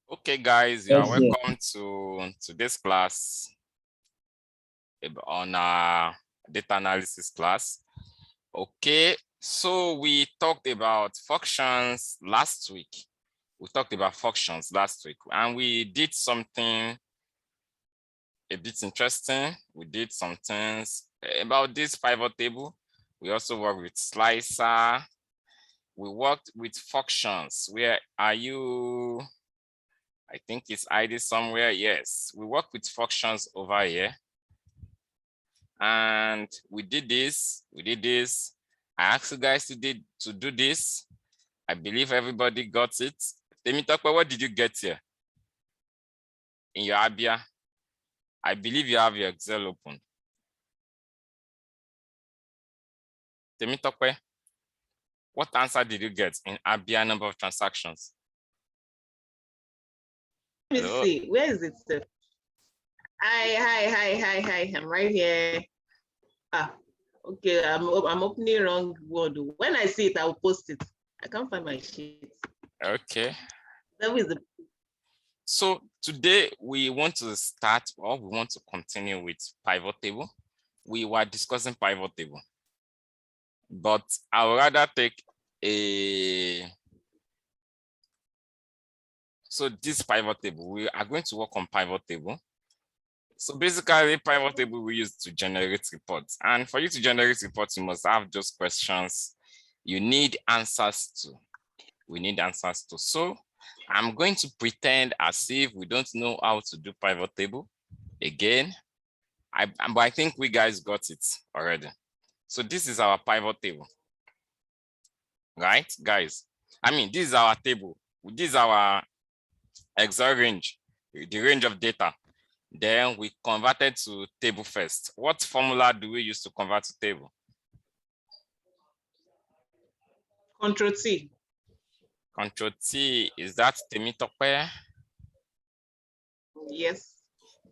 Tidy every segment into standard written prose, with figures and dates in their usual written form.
Okay, guys, you are Yes, sir. welcome to this class on our data analysis class. Okay, so we talked about functions last week. And we did something a bit interesting. We did some things about this pivot table. We also worked with slicer. We worked with functions. Where are you? I think it's ID somewhere. Yes, we work with functions over here. And we did this. I asked you guys to do this. I believe everybody got it. Temitope, what did you get here? In your Abia? I believe you have your Excel open. Temitope, what answer did you get in Abia number of transactions? Let me Hello? see. Where is it, sir? Hi. I'm right here. Okay. I'm opening wrong word. When I see it, I will post it. I can't find my sheet. Okay. That is the. So today we want to start, or we want to continue with pivot table. We were discussing pivot table, but I would rather take so this pivot table, we are going to work on pivot table. So basically, pivot table we use to generate reports. And for you to generate reports, you must have those questions you need answers to. We need answers to. So I'm going to pretend as if we don't know how to do pivot table again. But I think we guys got it already. So this is our pivot table, right, guys? I mean, this is our table. This is our Excel range, the range of data. Then we converted to table first. What formula do we use to convert to table? Control T. Control T, is that Temitope? Yes.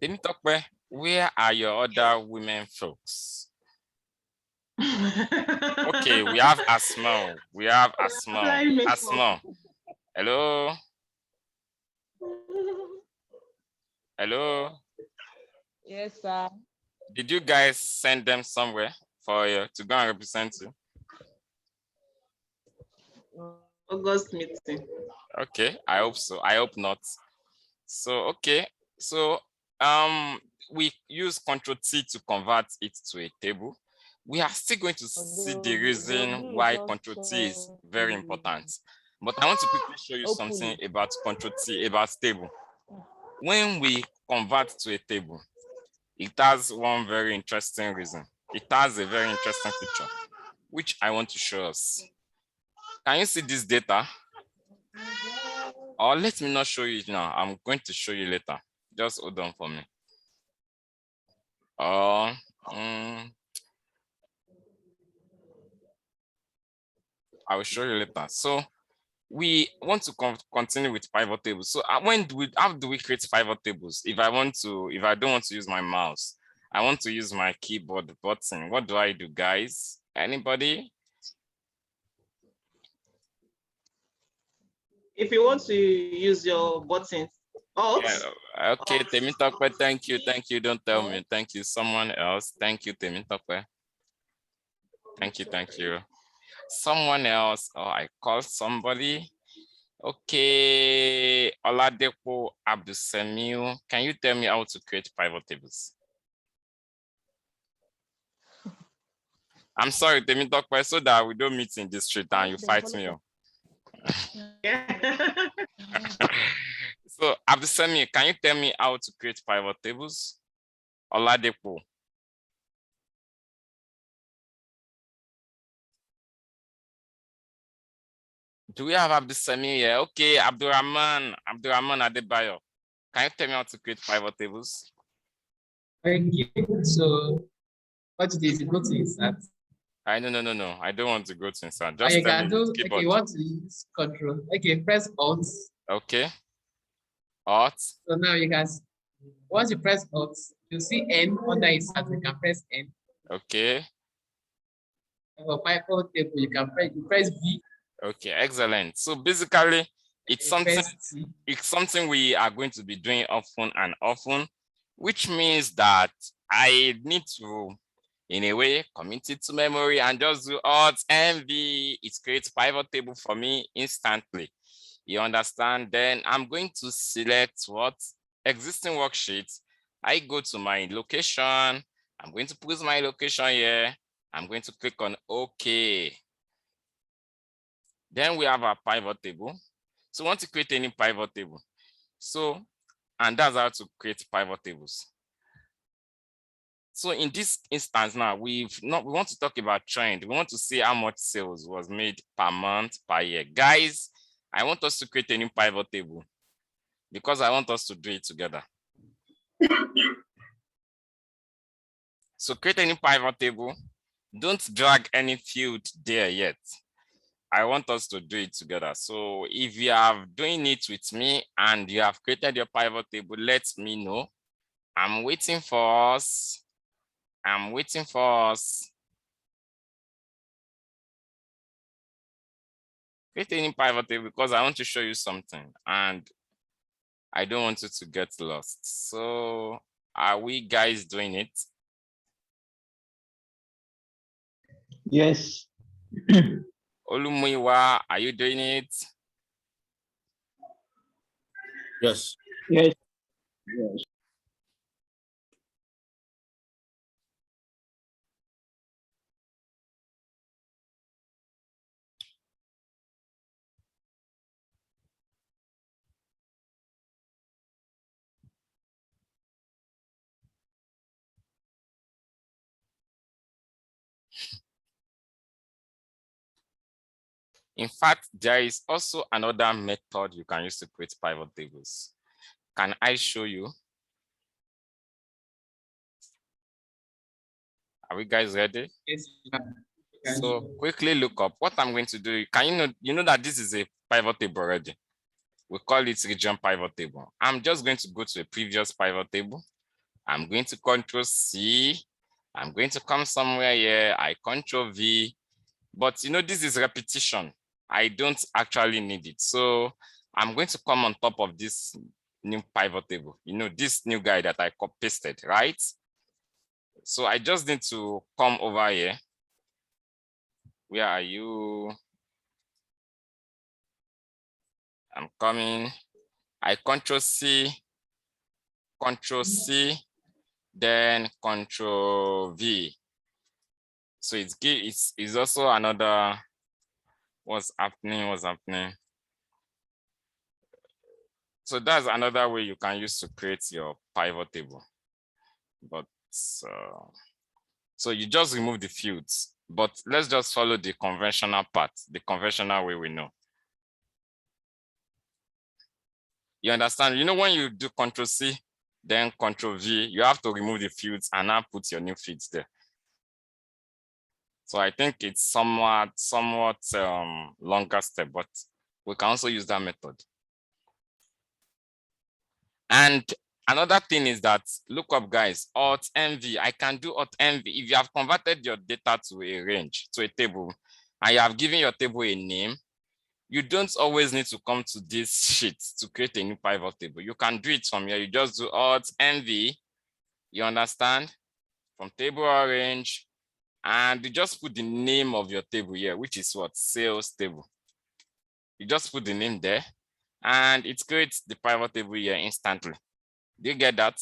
Temitope, where are your other women folks? Okay, we have Asma. Asma. Hello? Hello? Yes, sir. Did you guys send them somewhere for you to go and represent you? August meeting. Okay, I hope so. I hope not. So, okay. So, we use Control T to convert it to a table. We are still going to see the reason why Control T is very important. But I want to quickly show you something about Control T, about table. When we convert to a table, it has one very interesting reason. It has a very interesting feature, which I want to show us. Can you see this data? Or let me not show you now. I'm going to show you later. Just hold on for me. I will show you later. So we want to continue with pivot tables. So how do we create pivot tables? If I don't want to use my mouse, I want to use my keyboard button. What do I do, guys? Anybody? If you want to use your buttons, Yeah, okay, Temitope, thank you. Don't tell me. Thank you. Someone else. Thank you, Temitope. Thank you. Someone else. Oh, I called somebody. Okay, Oladepo Abdusemiu, can you tell me how to create pivot tables? I'm sorry, Temitope, so that we don't meet in the street and you fight me up. So, Abdusemiu, can you tell me how to create pivot tables? Oladepo. Do we have Abdusemiu here? Okay, Abdurrahman Adebayo. Can you tell me how to create pivot tables? Okay, so what it is, go to insert. No. I don't want to go to insert. Just tell me okay, you want to use control. Okay, press Alt. Okay. Alt. So now you can, once you press Alt, you see N under insert, you can press N. Okay. For pivot table, you press V. Okay, excellent. So basically, It's First, something we are going to be doing often and often, which means that I need to, in a way, commit it to memory and just do Alt MV. It creates pivot table for me instantly. You understand? Then I'm going to select what existing worksheet. I go to my location. I'm going to put my location here. I'm going to click on OK. Then we have our pivot table. So we want to create any pivot table. So, and that's how to create pivot tables. So in this instance now, we want to talk about trend. We want to see how much sales was made per month, per year. Guys, I want us to create a new pivot table because I want us to do it together. So create a new pivot table. Don't drag any field there yet. I want us to do it together. So if you are doing it with me and you have created your pivot table, let me know. I'm waiting for us. I'm waiting for us. Create a new pivot table because I want to show you something and I don't want you to get lost. So are we guys doing it? Yes. Olumuyiwa, are you doing it? Yes. Yes. Yes. In fact, there is also another method you can use to create pivot tables. Can I show you? Are we guys ready? yes, So quickly look up what I'm going to do. Can you know that this is a pivot table already? We call it region pivot table. I'm just going to go to a previous pivot table. I'm going to Control C. I'm going to come somewhere here. I Control V. But this is repetition. I don't actually need it. So I'm going to come on top of this new pivot table. This new guy that I pasted, right? So I just need to come over here. Where are you? I'm coming. I Control C, then Control V. So it's also another. What's happening? So that's another way you can use to create your pivot table. But so you just remove the fields. But let's just follow the conventional path, the conventional way we know. You understand? When you do Control C, then Control V, you have to remove the fields and now put your new fields there. So I think it's somewhat longer step, but we can also use that method. And another thing is that look up, guys, Alt MV. I can do Alt MV if you have converted your data to a range, to a table, and you have given your table a name. You don't always need to come to this sheet to create a new pivot table. You can do it from here. You just do Alt MV. You understand? From table or range. And you just put the name of your table here, which is what? Sales table. You just put the name there and it creates the pivot table here instantly. Do you get that?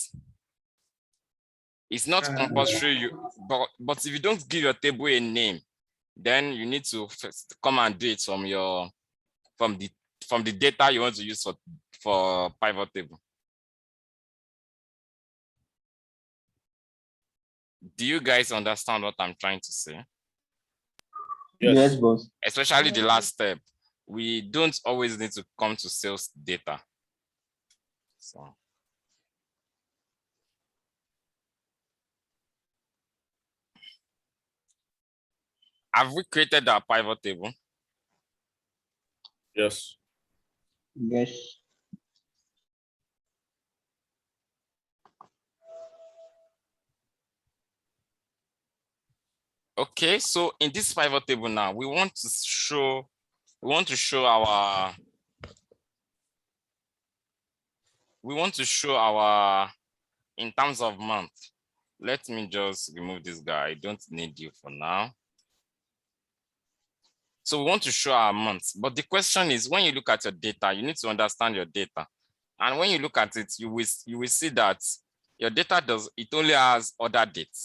It's not compulsory, but if you don't give your table a name, then you need to first come and do it from the data you want to use for pivot table. Do you guys understand what I'm trying to say? Yes, boss. Especially the last step. We don't always need to come to sales data. So. Have we created our pivot table? Yes. Yes. Okay, so in this pivot table now, we want to show our we want to show our, in terms of month. Let me just remove this guy. I don't need you for now. So we want to show our months, but the question is, when you look at your data, you need to understand your data. And when you look at it, you will see that your data only has order date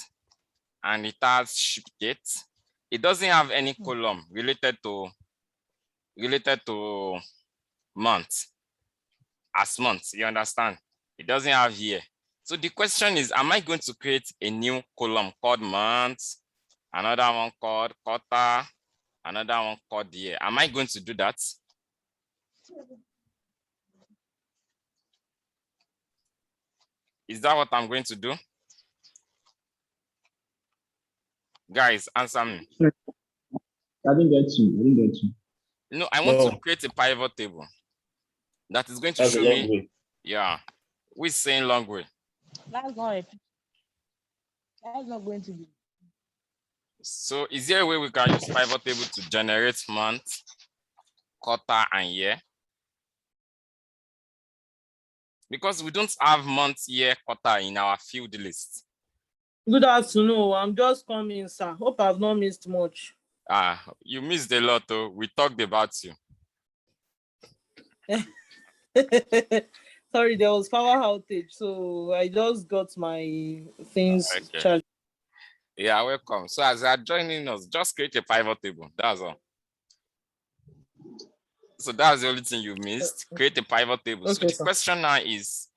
and it has ship date. It doesn't have any column related to month as months, you understand? It doesn't have year. So the question is, am I going to create a new column called months, another one called quarter, another one called year? Am I going to do that? Is that what I'm going to do? Guys, answer me. I didn't get you. No, I want No. to create a pivot table that is going to That's a show long me. way. Yeah, we're saying long way. That's not going to be. So is there a way we can use pivot table to generate month, quarter, and year? Because we don't have month, year, quarter in our field list. Good afternoon. I'm just coming, sir. Hope I've not missed much. You missed a lot, though. We talked about you. Sorry, there was power outage, so I just got my things Okay. charged. Yeah, welcome. So as you are joining us, just create a pivot table. That's all. So that's the only thing you missed. Create a pivot table. So Okay, the sir. question now is,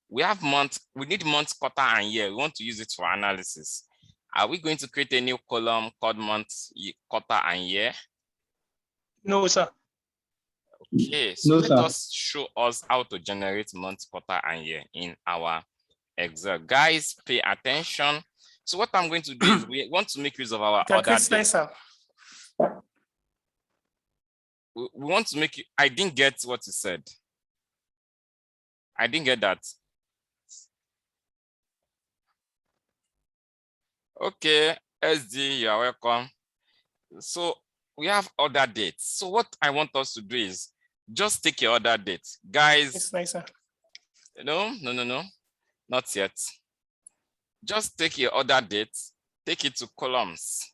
we need month, quarter, and year. We want to use it for analysis. Are we going to create a new column called month, quarter, and year? No, sir. Okay, so No, let sir. us show us how to generate month, quarter, and year in our Excel. Guys, pay attention. So what I'm going to do is we want to make use of our order date. Sir. We want to make it. I didn't get what you said. I didn't get that. Okay, SD, you are welcome. So we have order dates. So what I want us to do is just take your order date. Guys, Sir. no, not yet. Just take your order date, take it to columns.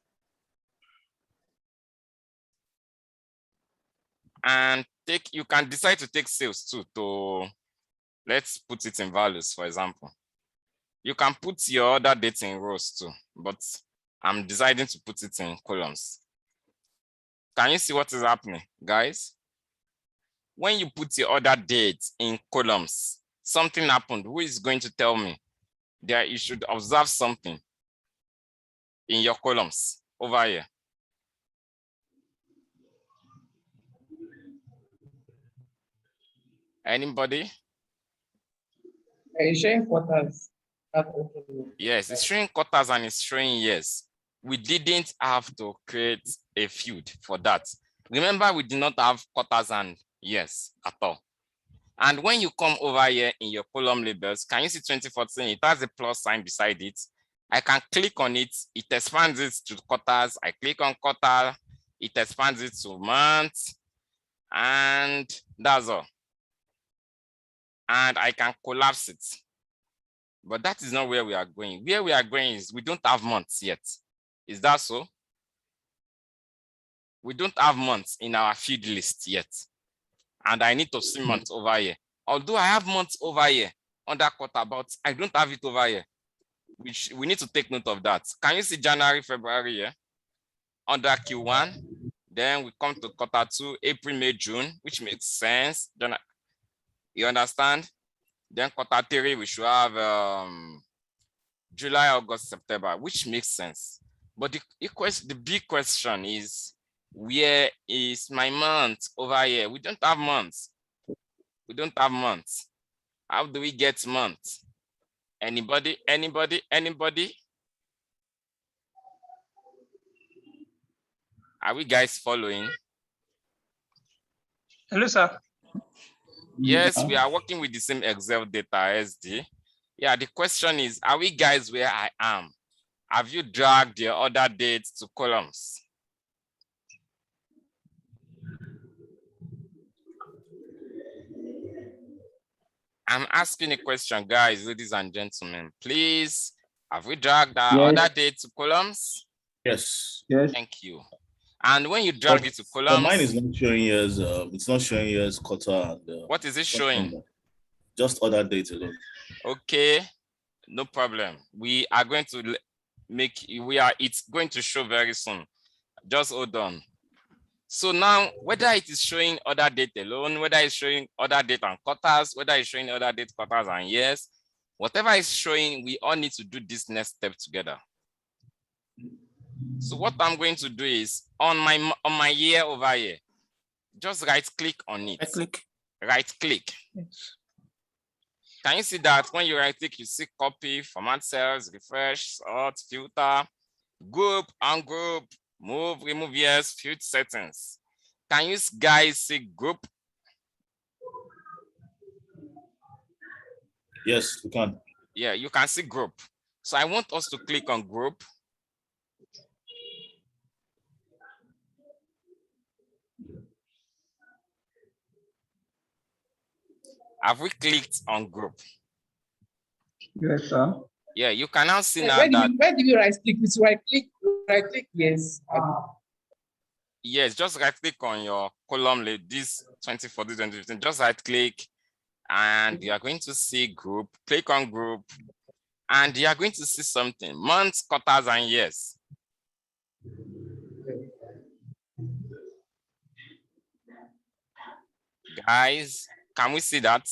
And you can decide to take sales too, let's put it in values, for example. You can put your order date in rows too, but I'm deciding to put it in columns. Can you see what is happening, guys? When you put your order date in columns, something happened. Who is going to tell me? That you should observe something in your columns over here. Anybody? Are you showing quarters? Yes, it's showing quarters and it's showing years. We didn't have to create a field for that. Remember, we did not have quarters and years at all. And when you come over here in your column labels, can you see 2014? It has a plus sign beside it. I can click on it. It expands it to quarters. I click on quarter. It expands it to months. And that's all. And I can collapse it. But that is not where we are going. Where we are going is we don't have months yet. Is that so? We don't have months in our field list yet. And I need to see months over here. Although I have months over here under quarter, but I don't have it over here. Which we need to take note of that. Can you see January, February here? Under Q1. Then we come to quarter 2, April, May, June, which makes sense. You understand? Then quarter 3, we should have July, August, September, which makes sense. But the big question is, where is my month over here? We don't have months. We don't have months. How do we get months? Anybody? Are we guys following? Hello, sir. Yes, we are working with the same Excel data SD. Yeah, the question is, are we guys where I am? Have you dragged your order dates to columns? I'm asking a question, guys, ladies and gentlemen. Please, have we dragged our Yes. other date to columns? Yes. Yes. Thank you. And when you drag But it to But columns, mine is not showing you as it's not showing you as quarter and what is it showing? just other date alone. Okay, no problem. We are going to it's going to show very soon. Just hold on. So now, whether it is showing other date alone, whether it's showing other date and quarters, whether it's showing other date, quarters and years, whatever is showing, we all need to do this next step together. So what I'm going to do is on my year over here, just right click on it. Right click. Can you see that when you right click, you see copy, format cells, refresh, sort, filter, group, ungroup, move, remove years, field settings. Can you guys see group? Yes, we can. Yeah, you can see group. So I want us to click on group. Have we clicked on group? Yes, sir. Yeah, you can now see now Where that. do you right click? It's right click, yes. Yes, just right click on your column, like this 2014, 2015, just right click and you are going to see group, click on group, and you are going to see something, months, quarters, and years. Guys, can we see that?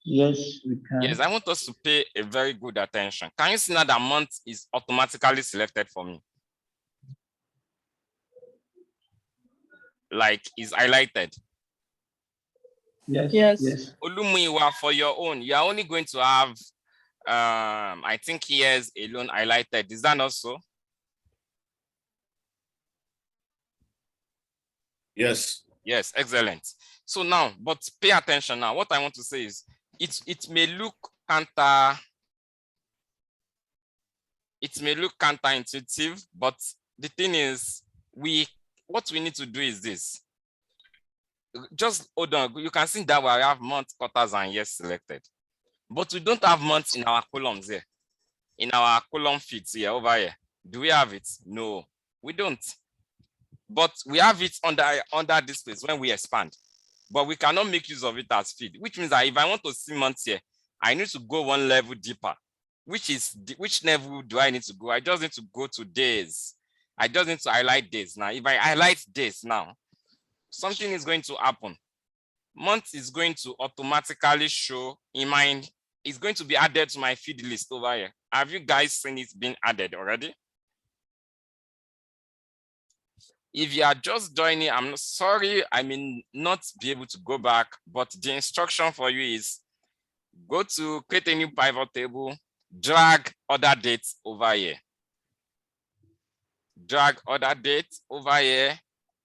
Yes, we can. Yes, I want us to pay a very good attention. Can you see now that month is automatically selected for me? Like is highlighted. Yes. Yes. Yes. Olumiwa, for your own, you are only going to have, I think years alone highlighted. Is that not so? Yes. Yes, excellent. So now, but pay attention now. What I want to say is, it may look counterintuitive, but the thing is, what we need to do is this. Just hold on. You can see that we have months, quarters, and years selected, but we don't have months in our columns here. In our column feeds here, over here. Do we have it? No, we don't. But we have it under this place when we expand. But we cannot make use of it as feed, which means that if I want to see months here, I need to go one level deeper. Which level do I need to go? I just need to go to days. I just need to highlight days. Now, if I highlight days now, something is going to happen. Month is going to automatically show in mind. It's going to be added to my feed list over here. Have you guys seen it being added already? If you are just joining, I'm sorry, I may not be able to go back, but the instruction for you is go to create a new pivot table, drag other dates over here. Drag other dates over here.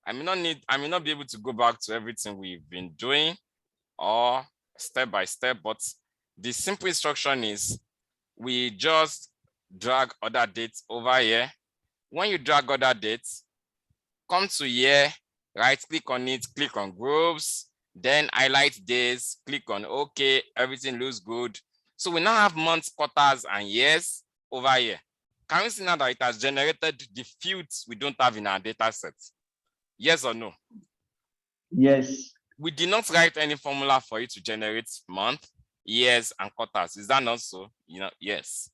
I may not be able to go back to everything we've been doing or step by step, but the simple instruction is we just drag other dates over here. When you drag other dates, come to here, right click on it, click on groups, then highlight days, click on OK, everything looks good. So we now have months, quarters, and years over here. Can you see now that it has generated the fields we don't have in our data set? Yes or no? Yes. We did not write any formula for you to generate month, years, and quarters. Is that not so? Yes.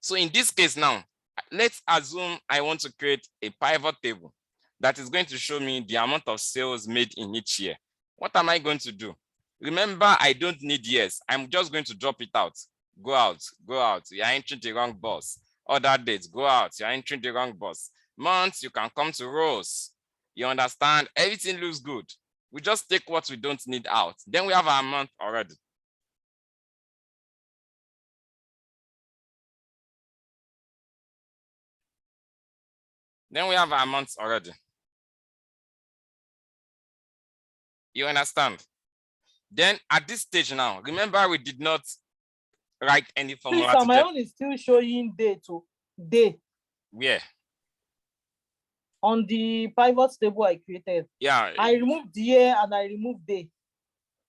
So in this case now, let's assume I want to create a pivot table that is going to show me the amount of sales made in each year. What am I going to do? Remember, I don't need years. I'm just going to drop it out. Go out, go out. You're entering the wrong box. Other dates, go out. You're entering the wrong box. Months, you can come to rows. You understand? Everything looks good. We just take what we don't need out. Then we have our month already. Then we have our months already. You understand? Then at this stage now, remember we did not write any formula. Please, my own is still showing day to day. Where? On the pivot table I created. Yeah. I removed the year and I removed day.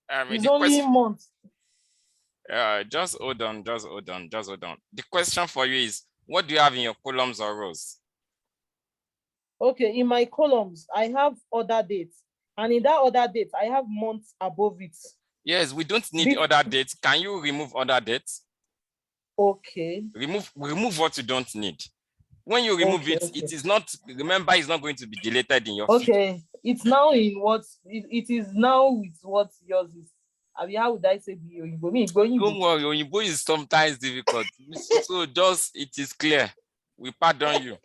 It's only months. Just hold on. The question for you is, what do you have in your columns or rows? Okay, in my columns, I have other dates. And in that other date, I have months above it. Yes, we don't need other dates. Can you remove other dates? Okay. Remove what you don't need. When you remove Okay, it, okay. it is not, remember, it's not going to be deleted in your feed. Okay, it's now in what it is now with what yours is. I mean, how would I say Don't worry, Oyinbo is sometimes difficult. So just, it is clear. We pardon you.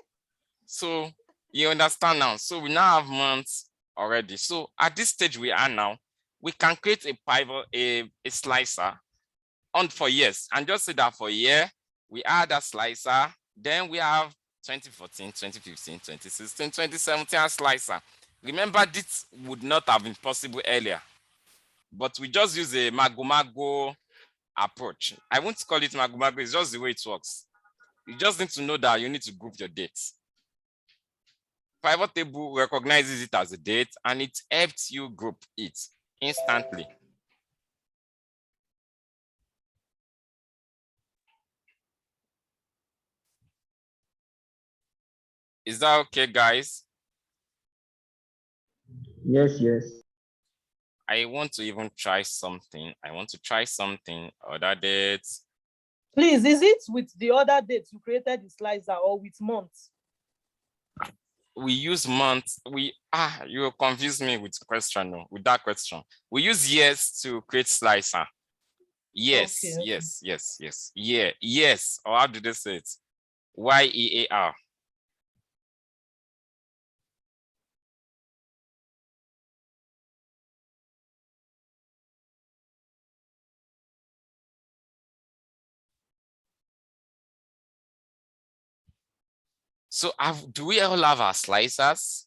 So you understand now. So we now have months already. So at this stage we are now, we can create a pivot, a slicer on for years, and just say that for year, we add a slicer, then we have 2014, 2015, 2016, 2017 as slicer. Remember, this would not have been possible earlier, but we just use a mago approach. I won't call it mago, it's just the way it works. You just need to know that you need to group your dates. Pivot table recognizes it as a date and it helps you group it instantly. Is that okay, guys? Yes, yes. I want to even try something. Other dates. Please, is it with the other dates you created the slicer or with months? We use months. You confuse me with that question. We use years to create slicer. Yes, Okay. yes. Yeah, yes. Or how do they say it? YEAR. So do we all have our slicers?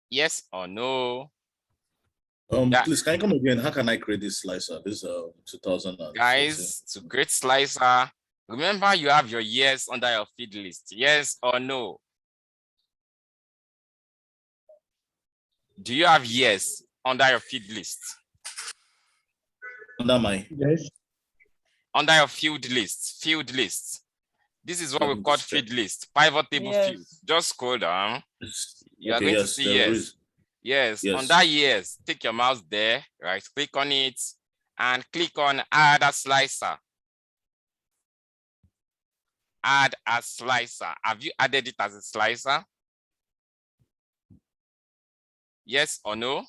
Yes or no? Please, can you come again? How can I create this slicer? This 2000. Guys, to create slicer, remember you have your years under your feed list. Yes or no? Do you have years under your feed list? Under my Yes. Under your field list. This is what we call feed list, pivot table field. Just scroll down. You are going to see yes. Yes, on that yes, take your mouse there, right? Click on it and click on add a slicer. Add a slicer. Have you added it as a slicer? Yes or no?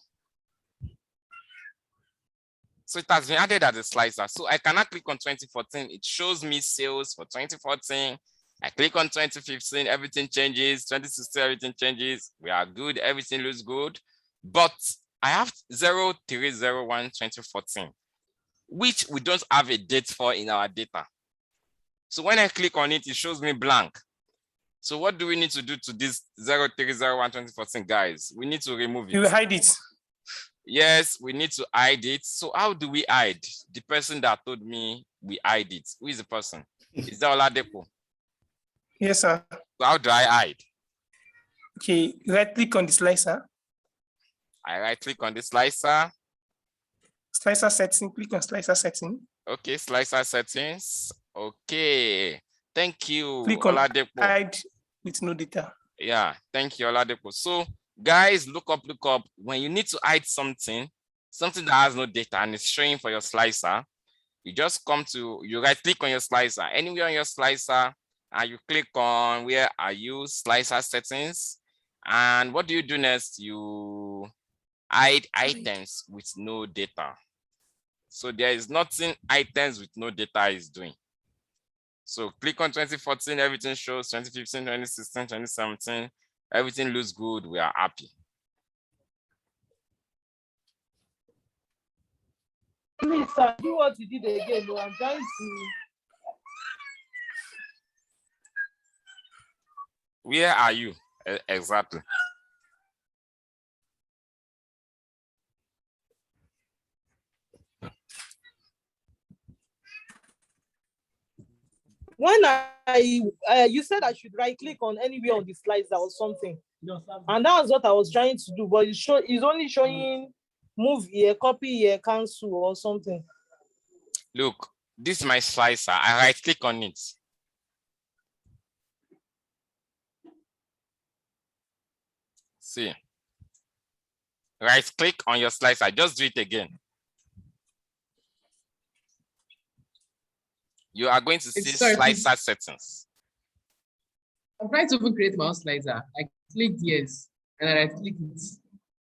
So it has been added as a slicer. So I cannot click on 2014. It shows me sales for 2014. I click on 2015, everything changes. 2016, everything changes. We are good, everything looks good. But I have 0301-2014, which we don't have a date for in our data. So when I click on it, it shows me blank. So what do we need to do to this 0301-2014, guys? We need to remove it. You hide it. Yes, we need to hide it. So how do we hide? The person that told me we hide it. Who is the person? Is that Oladepo? Yes, sir. So how do I hide? Okay, right click on the slicer. I right click on the slicer. Slicer setting, click on slicer setting. Okay, slicer settings. Okay, thank you, Click on Oladepo. hide with no data. Yeah, thank you, Oladepo. So guys, look up. When you need to hide something that has no data and it's showing for your slicer, you just you right click on your slicer, anywhere on your slicer, and you click on where are you slicer settings. And what do you do next? You hide items with no data. So there is nothing items with no data is doing. So click on 2014, everything shows. 2015, 2016, 2017, everything looks good. We are happy. Please, sir, do what you did again. I'm trying to. Where are you exactly? When you said I should right click on anywhere on the slicer or something, and that was what I was trying to do, but it's only showing move here, copy here, cancel or something. Look, this is my slicer. I right click on it. See. Right click on your slicer. Just do it again. You are going to see Sorry, please. slicer settings. I'm trying to even create my own slicer. I clicked yes, and I right click it,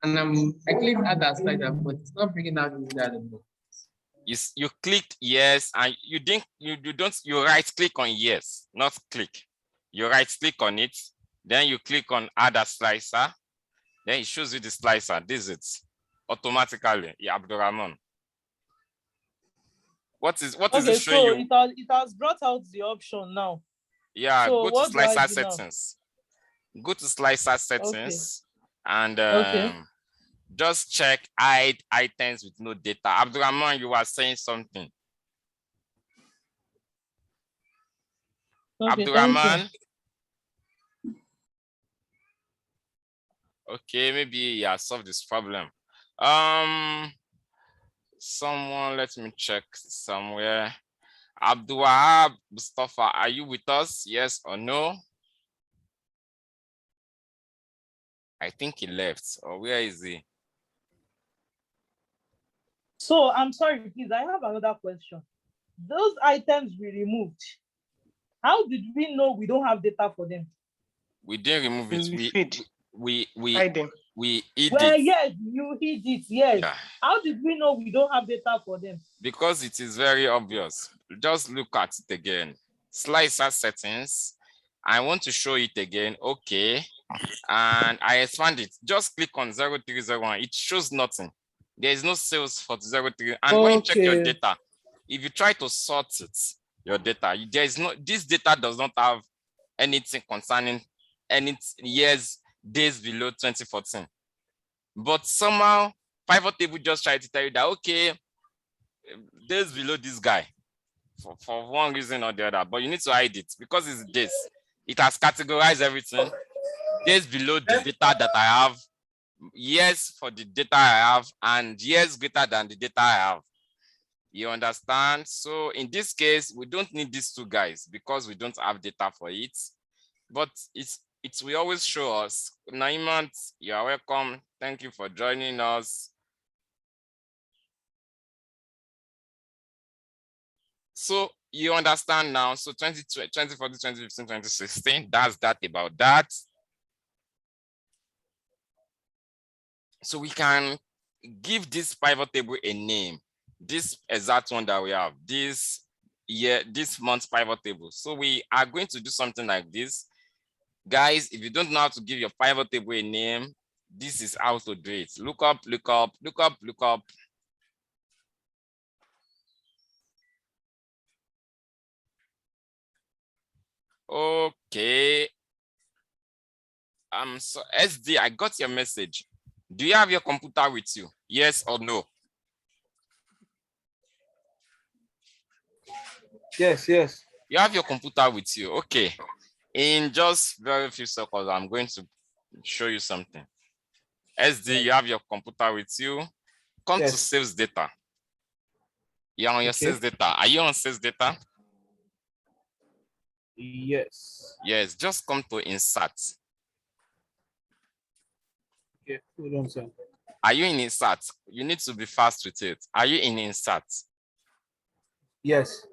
and I clicked add that slicer, but it's not bringing out the other anymore. You clicked yes, and you right click on yes, not click. You right click on it, then you click on add a slicer, then it shows you the slicer. This is it automatically. Yeah, Abdurrahman. What is Okay, it showing so you? it has brought out the option now. Yeah, So go to what do I slicer do now? settings. Go to slicer settings and Okay. just check hide items with no data. Abdurrahman, you are saying something. Okay, thank you. Abdurrahman. Okay, maybe he has solved this problem. Someone, let me check somewhere. Abdulwahab Mustafa, are you with us? Yes or no? I think he left. Or where is he? So I'm sorry, please. I have another question. Those items we removed, how did we know we don't have data for them? We didn't remove it. We Hide them. we hid Well, it. yes, you hid it. Yes. Yeah. How did we know we don't have data for them? Because it is very obvious. Just look at it again. Slicer settings. I want to show it again. Okay. And I expand it. Just click on 0301. It shows nothing. There is no sales for 03. And when you check your data, if you try to sort it, your data, there is no, this data does not have anything concerning any years, days below 2014. But somehow pivot table just try to tell you that, okay, days below this guy for one reason or the other, but you need to hide it because it's this. It has categorized everything. Days below the data that I have, years for the data I have, and years greater than the data I have. You understand? So in this case, we don't need these two guys because we don't have data for it. But it will always show us. Naimat, you are welcome. Thank you for joining us. So you understand now. So 2014, 2015, 2016, that's that about that. So we can give this pivot table a name. This exact one that we have, this year, this month's pivot table. So we are going to do something like this. Guys, if you don't know how to give your pivot table a name, this is how to do it. Look up, look up, look up, look up. Okay. So SD, I got your message. Do you have your computer with you? Yes or no? Yes, yes. You have your computer with you. Okay. In just very few seconds, I'm going to show you something. SD, you have your computer with you. Come to sales data. You're on your sales data. Are you on sales data? Yes. Yes, just come to insert. Okay, hold on, sir. Are you in insert? You need to be fast with it. Are you in insert? Yes.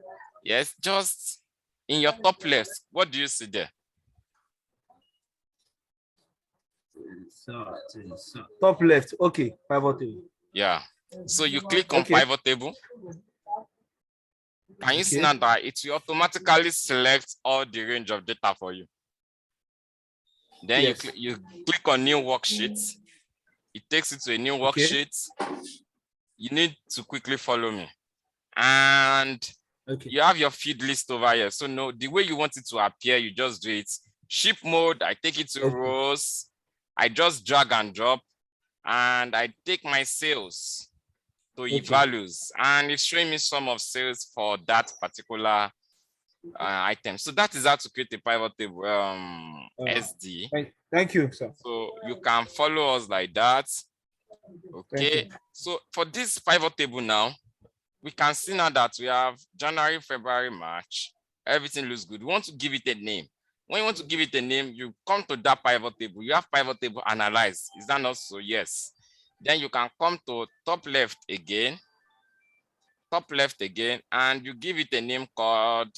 Yes, just in your top left, what do you see there? Top left. Okay, pivot table. Yeah. So you click on pivot table. Can you see now that it will automatically select all the range of data for you? Then you click on new worksheet. It takes you to a new worksheet. You need to quickly follow me. And you have your feed list over here. So no, the way you want it to appear, you just do it. Ship mode, I take it to rows. I just drag and drop. And I take my sales to values. And it's showing me some of sales for that particular item. So that is how to create a pivot table, SD. Thank you, sir. So you can follow us like that. Okay, so for this pivot table now, we can see now that we have January, February, March. Everything looks good. We want to give it a name. When you want to give it a name, you come to that pivot table. You have pivot table analyze. Is that not so? Yes. Then you can come to top left again, and you give it a name called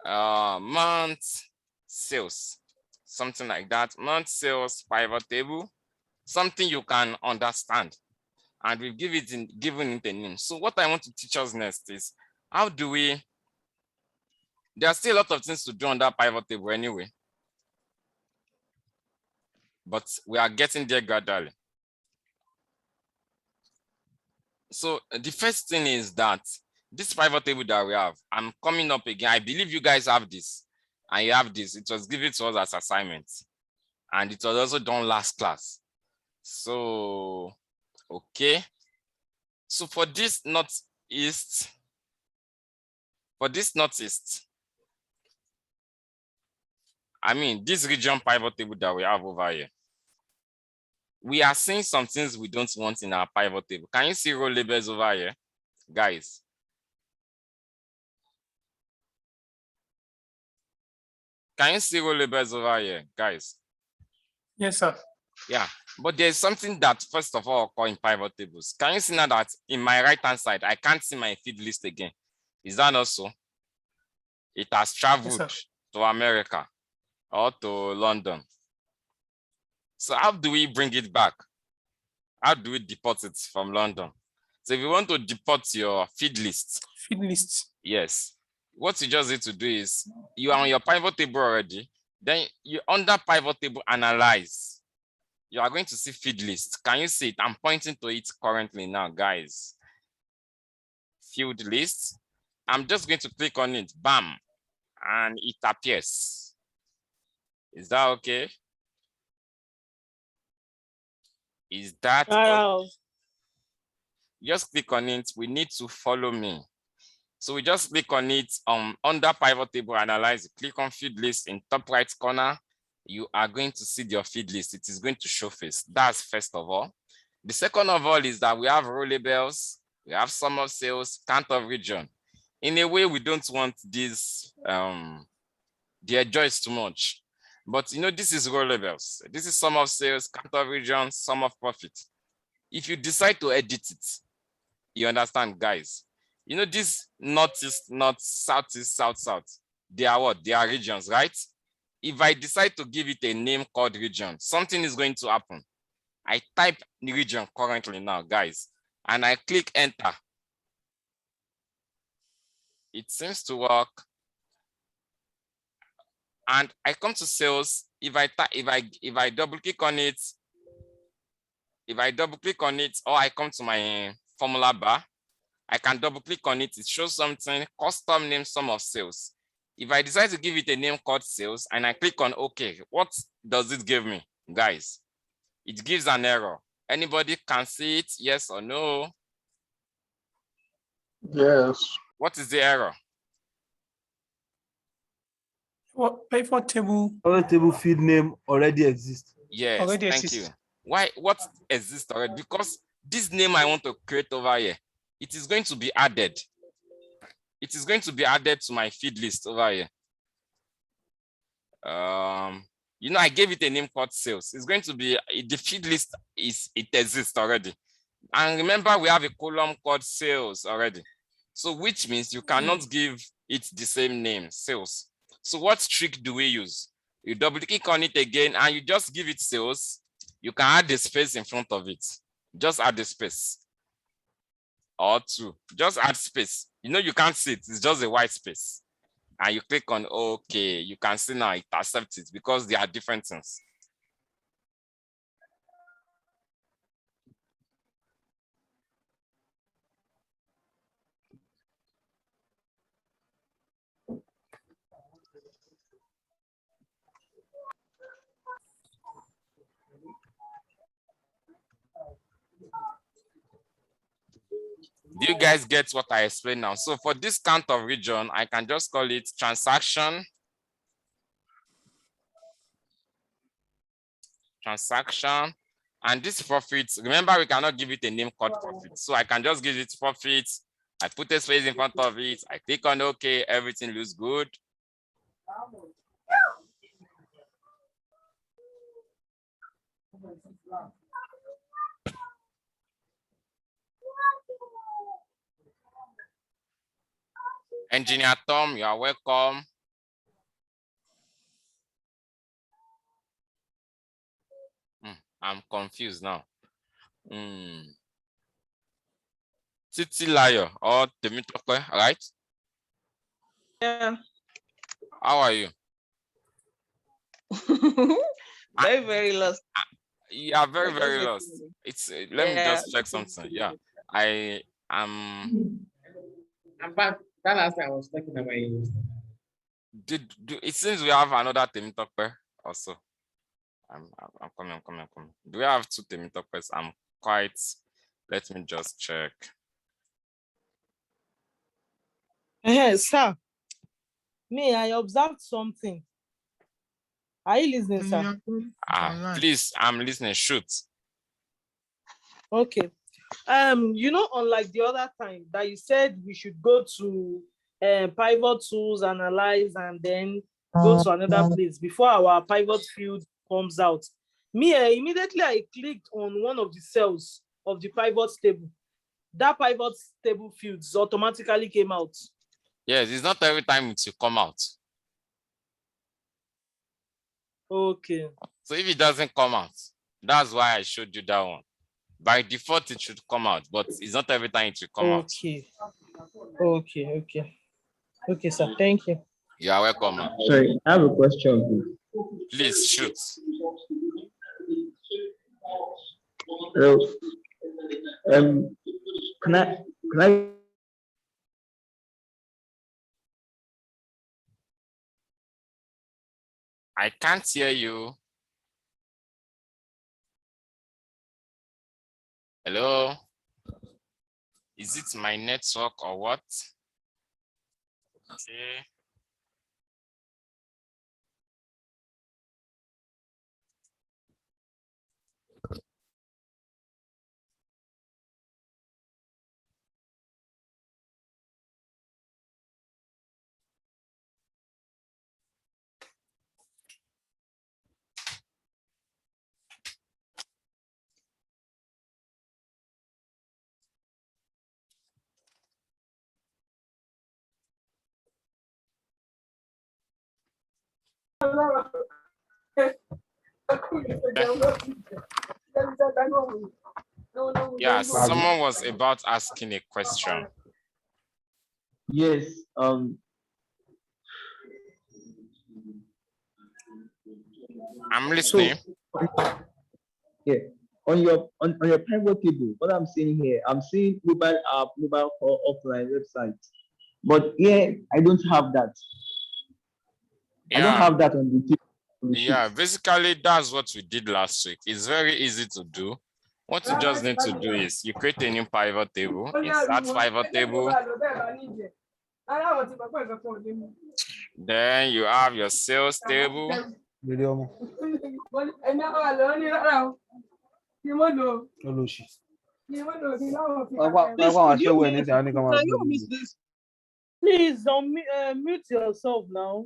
month sales, something like that. Month sales pivot table, something you can understand. And we've given it a name. So what I want to teach us next is how do we, there are still a lot of things to do on that pivot table anyway, but we are getting there gradually. So the first thing is that this pivot table that we have, I'm coming up again. I believe you guys have this and you have this. It was given to us as assignment and it was also done last class. So, okay. So for this northeast, I mean, this region pivot table that we have over here, we are seeing some things we don't want in our pivot table. Can you see row labels over here, guys? Can you see row labels over here, guys? Yes, sir. Yeah, but there's something that first of all occur in pivot tables. Can you see now that in my right-hand side, I can't see my feed list again? Is that not so? It has traveled to America or to London. So how do we bring it back? How do we deport it from London? So if you want to deport your feed list. Yes. What you just need to do is you are on your pivot table already. Then you under pivot table analyze. You are going to see feed list. Can you see it? I'm pointing to it currently now, guys. Field list. I'm just going to click on it. Bam. And it appears. Is that okay? Is that okay? Just click on it. We need to follow me. So we just click on it under pivot table analyze. Click on feed list in top right corner. You are going to see your feed list. It is going to show face. That's first of all. The second of all is that we have row labels. We have sum of sales, count of region. In a way, we don't want this, the edge is too much. But you know, this is row labels. This is sum of sales, count of region, sum of profit. If you decide to edit it, you understand, guys. You know, this northeast, north, southeast, south, south. They are what? They are regions, right? If I decide to give it a name called region, something is going to happen. I type the region currently now, guys, and I click enter. It seems to work. And I come to sales. If I double click on it, or I come to my formula bar, I can double click on it. It shows something, custom name sum of sales. If I decide to give it a name called sales and I click on OK, what does it give me, guys? It gives an error. Anybody can see it, yes or no? Yes. What is the error? What pivot table? Pivot table feed name already exists. Yes, already thank exists. You. Why? What exists already? Because this name I want to create over here, it is going to be added. It is going to be added to my feed list over here. You know, I gave it a name called sales. It's going to be, the feed list it exists already. And remember, we have a column called sales already. So which means you cannot give it the same name, sales. So what trick do we use? You double click on it again and you just give it sales. You can add the space in front of it. Just add the space. Or two, just add space. You know, you can't see it, it's just a white space. And you click on OK, you can see now it accepts it because they are different things. Do you guys get what I explained now? So for this count of region, I can just call it transaction. And this profit, remember, we cannot give it a name called profit. So I can just give it profit. I put a space in front of it. I click on OK. Everything looks good. Engineer Tom, you are welcome. I'm confused now. Titi Layo or Temitope, right? Yeah. How are you? Very lost. You are very lost. It's let me just check something. Yeah, I am. I'm back. That last time I was talking about you. It seems we have another Temitope also. I'm coming. Do we have two Temitopes? I'm quite. Let me just check. Sir, I observed something. Are you listening, sir? Please, I'm listening. Shoot. Okay. Unlike the other time that you said we should go to pivot tools, analyze, and then go to another place before our pivot field comes out. Immediately I clicked on one of the cells of the pivot table. That pivot table fields automatically came out. Yes, it's not every time it will come out. Okay. So if it doesn't come out, that's why I showed you that one. By default, it should come out, but it's not every time it will come out. Okay, sir. Thank you. You are welcome, man. Sorry, I have a question. Please shoot. Hello. Can I I can't hear you. Hello? Is it my network or what? Okay. Yeah, someone was about asking a question. Yes. I'm listening. Yeah. On your pivot table, what I'm seeing here, I'm seeing mobile app, mobile or offline website. But here I don't have that. Yeah. I don't have that on the table. Yeah, basically that's what we did last week. It's very easy to do. What you just need to do is you create a new pivot table, insert pivot table. Then you have your sales table. Please mute yourself now.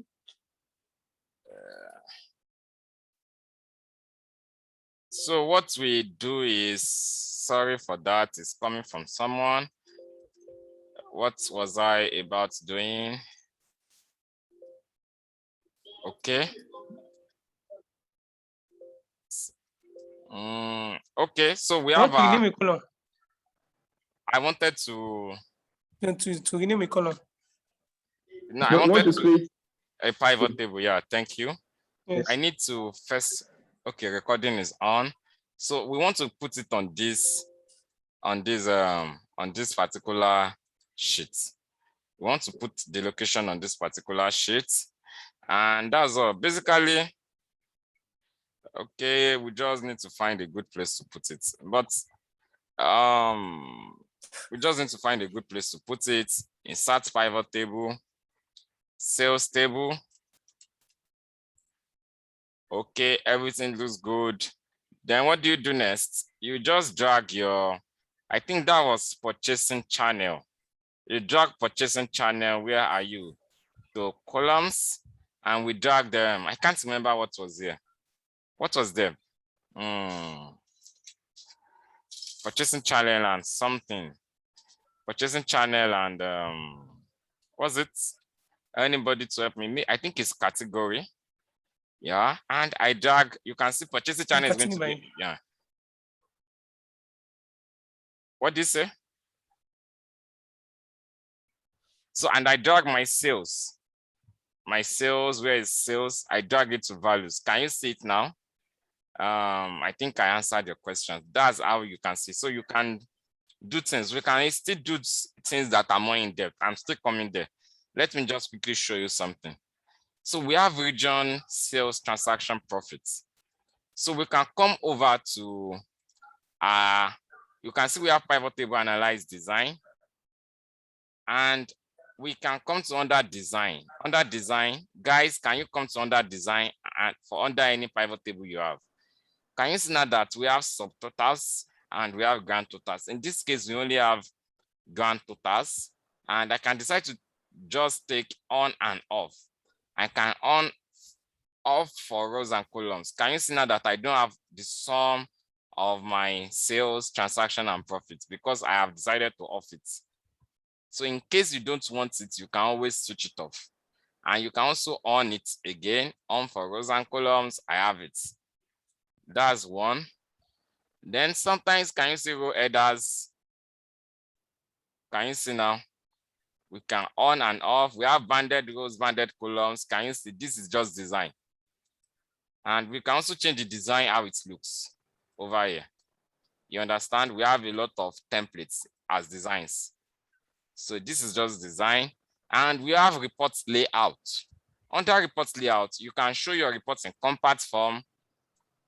So what we do is, sorry for that, it's coming from someone. What was I about doing? Okay. Okay, so we have a color. I wanted to rename a color. No, I wanted to create a pivot table. Yeah, thank you. Yes. I need to first, okay, recording is on. So we want to put it on this particular sheet. We want to put the location on this particular sheet, and that's all. Basically, okay, we just need to find a good place to put it. But we just need to find a good place to put it. Insert pivot table, sales table. Okay, everything looks good. Then what do you do next? You just drag your, I think that was purchasing channel. You drag purchasing channel, where are you? To columns, and we drag them. I can't remember what was there. What was there? Purchasing channel and something. Purchasing channel and was it? Anybody to help me? I think it's category. Yeah, and I drag, you can see purchasing channel is going to be, yeah. What do you say? So, and I drag my sales. My sales, where is sales? I drag it to values. Can you see it now? I think I answered your question. That's how you can see. So you can do things. We can still do things that are more in depth. I'm still coming there. Let me just quickly show you something. So we have region, sales, transaction, profits. So we can come over to, you can see we have pivot table, analyze, design. And we can come to under design. Under design, guys, can you come to under design and for under any pivot table you have? Can you see now that we have subtotals and we have grand totals? In this case, we only have grand totals, and I can decide to just take on and off. I can on off for rows and columns. Can you see now that I don't have the sum of my sales, transaction, and profits because I have decided to off it? So in case you don't want it, you can always switch it off. And you can also on it again, on for rows and columns, I have it. That's one. Then sometimes, can you see row headers? Can you see now? We can on and off. We have banded rows, banded columns. Can you see? This is just design. And we can also change the design, how it looks over here. You understand? We have a lot of templates as designs. So this is just design. And we have reports layout. Under reports layout, you can show your reports in compact form.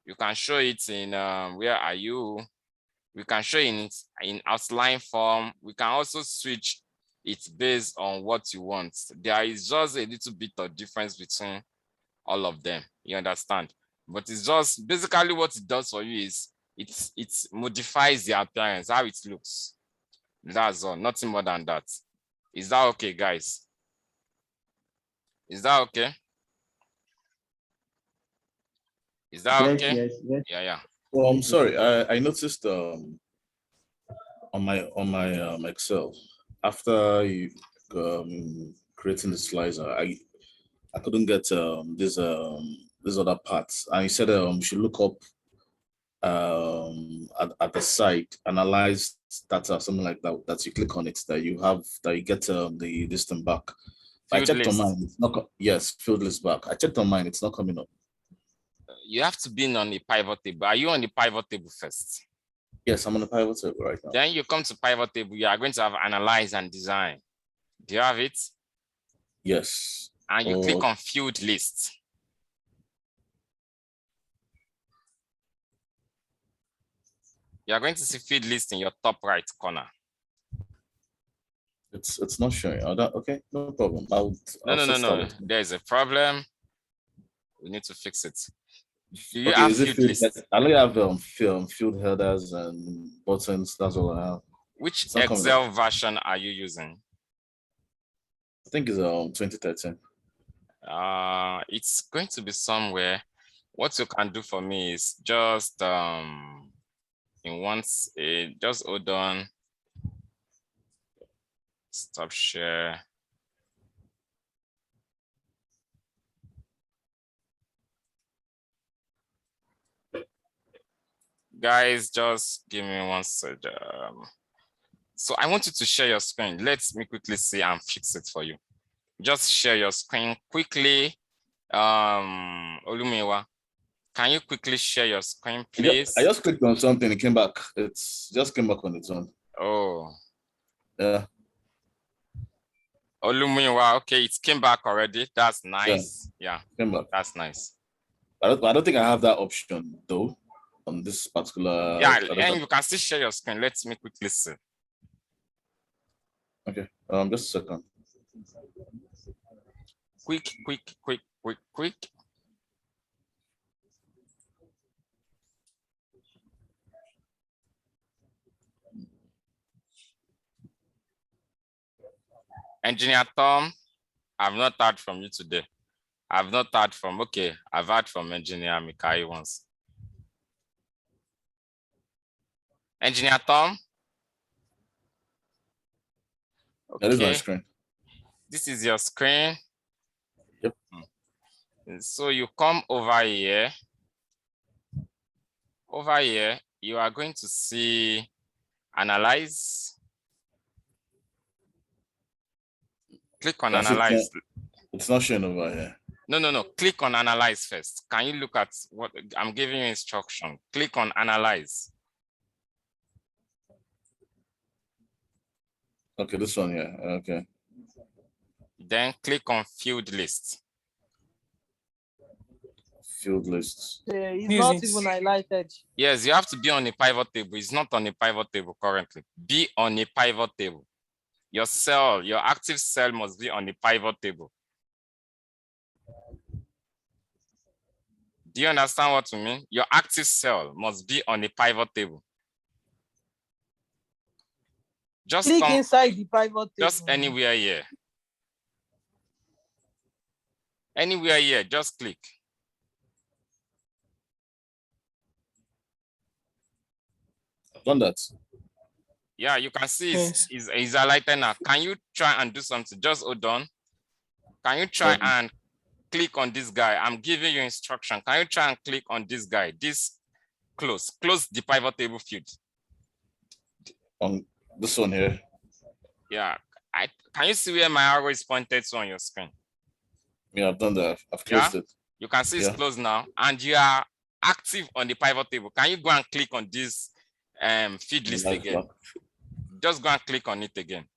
You can show it in, where are you? We can show it in outline form. We can also switch it based on what you want. There is just a little bit of difference between all of them. You understand? But it's just basically what it does for you is it modifies the appearance, how it looks. That's all, nothing more than that. Is that okay, guys? Is that okay? Is that Yes, okay? yes. Yeah. Well, I'm sorry. I noticed on my Excel, after you creating the slicer, I couldn't get these other parts. And you said you should look up at the site, analyze data, something like that. That you click on it, that you get this thing back. I checked on mine. It's not. Yes, field list back. I checked on mine. It's not coming up. You have to be on the pivot table. Are you on the pivot table first? Yes, I'm on the pivot table right now. Then you come to pivot table. You are going to have analyze and design. Do you have it? Yes. And you click on field list. You are going to see field list in your top right corner. It's not showing. Okay, no problem. No. There's a problem. We need to fix it. Do you okay, have is it field list? I only have field headers and buttons. That's all I have. Which Excel version are you using? I think it's 2013. It's going to be somewhere. What you can do for me is just just hold on. Stop share. Guys, just give me one second. So I want you to share your screen. Let me quickly see and fix it for you. Just share your screen quickly. Olumiwa, can you quickly share your screen, please? I just clicked on something. It came back. It's just came back on its own. Oh. Yeah. Olumiwa, okay, it came back already. That's nice. Yeah. Came back. That's nice. I don't think I have that option though on this particular. Yeah, and you can still share your screen. Let me quickly see. Okay. Just a second. Quick. Engineer Tom, I've not heard from you today. I've not heard from, okay, I've heard from Engineer Mikai once. Engineer Tom? That is my Okay, screen. this is your screen. Yep. So you come over here. Over here, you are going to see analyze. Click on That's it, analyze. It's not showing over here. No. Click on analyze first. Can you look at what I'm giving you instruction? Click on analyze. Okay, this one here. Okay. Then click on field list. Field lists. It's Use not it. even highlighted. Yes, you have to be on a pivot table. It's not on a pivot table currently. Be on a pivot table. Your cell, your active cell must be on the pivot table. Do you understand what I mean? Your active cell must be on a pivot table. Just Click come, inside the pivot table. just anywhere here. Anywhere here, just click. I've done that. Yeah, you can see Yes. it's highlighted now. Can you try and do something? Just hold on. Can you try Okay. and click on this guy? I'm giving you instruction. Can you try and click on this guy? This close the pivot table field. On this one here. Yeah, can you see where my arrow is pointed to on your screen? Yeah, I've done that. I've closed it. You can see it's Yeah. closed now, and you are active on the pivot table. Can you go and click on this feed list Live again? block. Just go and click on it again,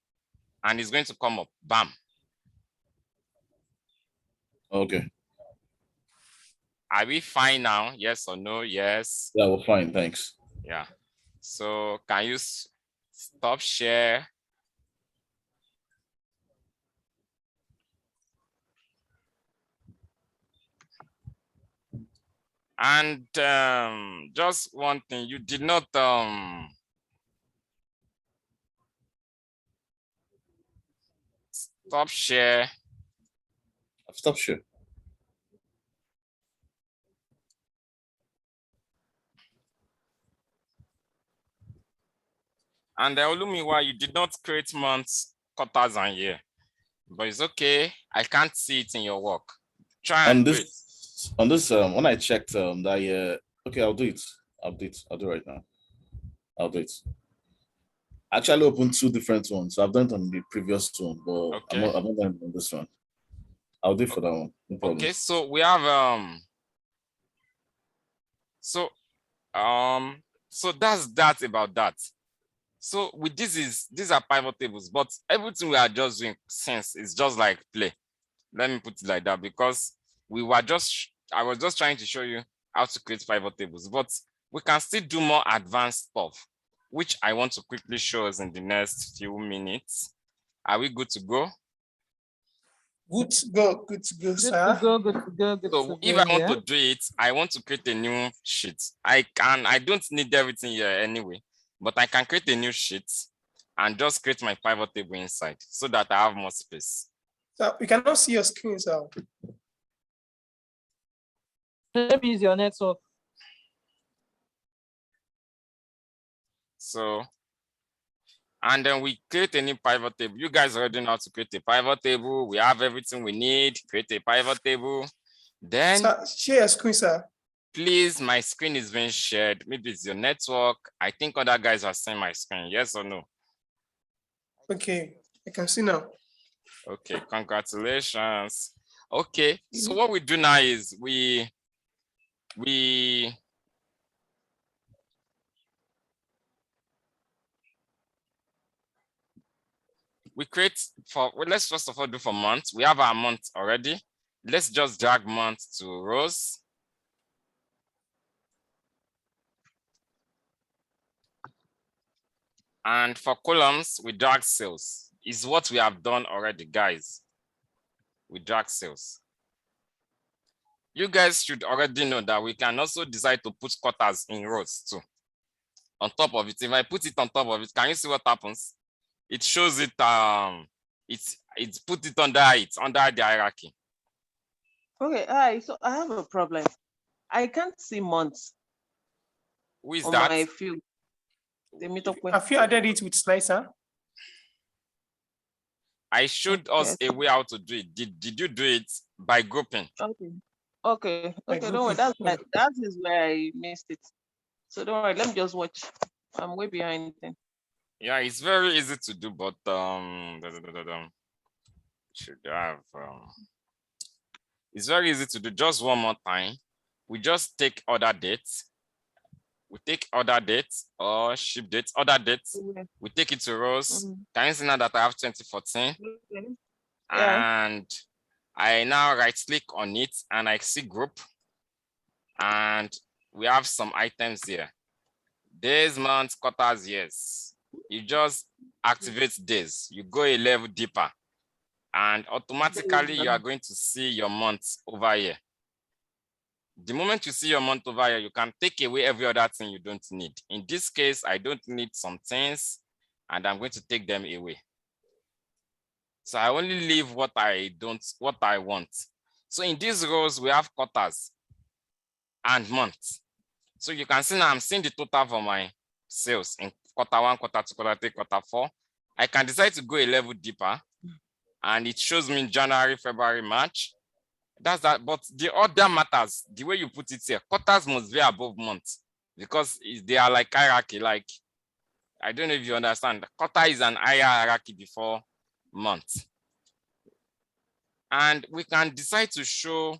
and it's going to come up. Bam. Okay. Are we fine now? Yes or no? Yes. Yeah, we're fine. Thanks. Yeah. So can you stop share? And just one thing, you did not stop share. I've stopped share. And Olumiwa, you did not create months, quarters, and year. But it's okay. I can't see it in your work. Try and do it. On this, when I checked that year, okay, I'll do it. I'll do it right now. I'll do it. I actually opened two different ones. I've done it on the previous one, but Okay. I'm not done on this one. I'll do it for that one. No problem. Okay, so we have so that's that about that. So with these are pivot tables, but everything we are just doing since is just like play. Let me put it like that, because I was just trying to show you how to create pivot tables, but we can still do more advanced stuff, which I want to quickly show us in the next few minutes. Are we good to go? Good to go, Good sir. to go, good to go, good So to if go, I want yeah. to do it, I want to create a new sheet. I don't need everything here anyway, but I can create a new sheet and just create my pivot table inside so that I have more space. So we cannot see your screen, sir. Maybe it's your network. So, and then we create a new pivot table. You guys already know how to create a pivot table. We have everything we need. Create a pivot table. Then, Sir, share your screen, sir. please, my screen is being shared. Maybe it's your network. I think other guys are seeing my screen. Yes or no? Okay, I can see now. Okay, congratulations. Okay, so what we do now is we create let's first of all do for months. We have our month already. Let's just drag month to rows. And for columns, we drag cells. Is what we have done already, guys. We drag cells. You guys should already know that we can also decide to put quarters in rows too. On top of it, if I put it on top of it, can you see what happens? It shows it It's put it under the hierarchy. Okay, hi. So I have a problem. I can't see months Who is on that? my field. The meet up Have you added it with Slicer? I showed us a way how to do it. Did you do it by grouping? Okay. Okay. Like Okay. Don't worry. grouping. That is where I missed it. So don't worry. Let me just watch. I'm way behind then. Yeah, it's very easy to do, but should have it's very easy to do. Just one more time. We just take order dates. We take order dates or ship dates, order dates. Okay. We take it to rows. Mhm. Can you see now that I have 2014? Okay. Yeah. And I now right click on it and I see group. And we have some items here. Days, months, quarters, years. You just activate days. You go a level deeper. And automatically you are going to see your months over here. The moment you see your month over here, you can take away every other thing you don't need. In this case, I don't need some things and I'm going to take them away. So I only leave what I want. So in these rows, we have quarters and months. So you can see now I'm seeing the total for my sales in quarter 1, quarter 2, quarter 3, quarter 4. I can decide to go a level deeper and it shows me January, February, March. That's that, but the order matters. The way you put it here, quarters must be above months because they are like hierarchy. Like, I don't know if you understand. Quarter is an higher hierarchy before month. And we can decide to show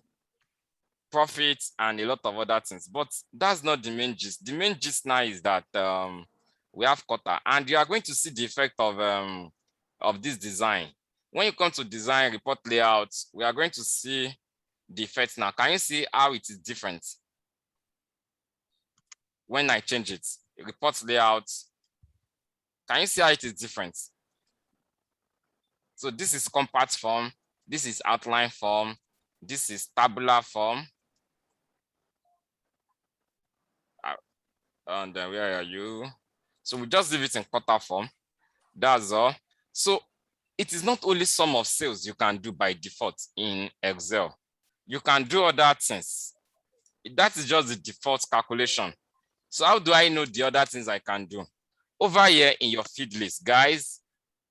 profits and a lot of other things, but that's not the main gist. The main gist now is that we have quarter, and you are going to see the effect of this design. When you come to design report layout, we are going to see the effects now. Can you see how it is different when I change it? Report layout. Can you see how it is different? So this is compact form. This is outline form. This is tabular form. And then where are you? So we just leave it in quarter form. That's all. So it is not only sum of sales you can do by default in Excel. You can do other things. That is just the default calculation. So how do I know the other things I can do? Over here in your feed list, guys,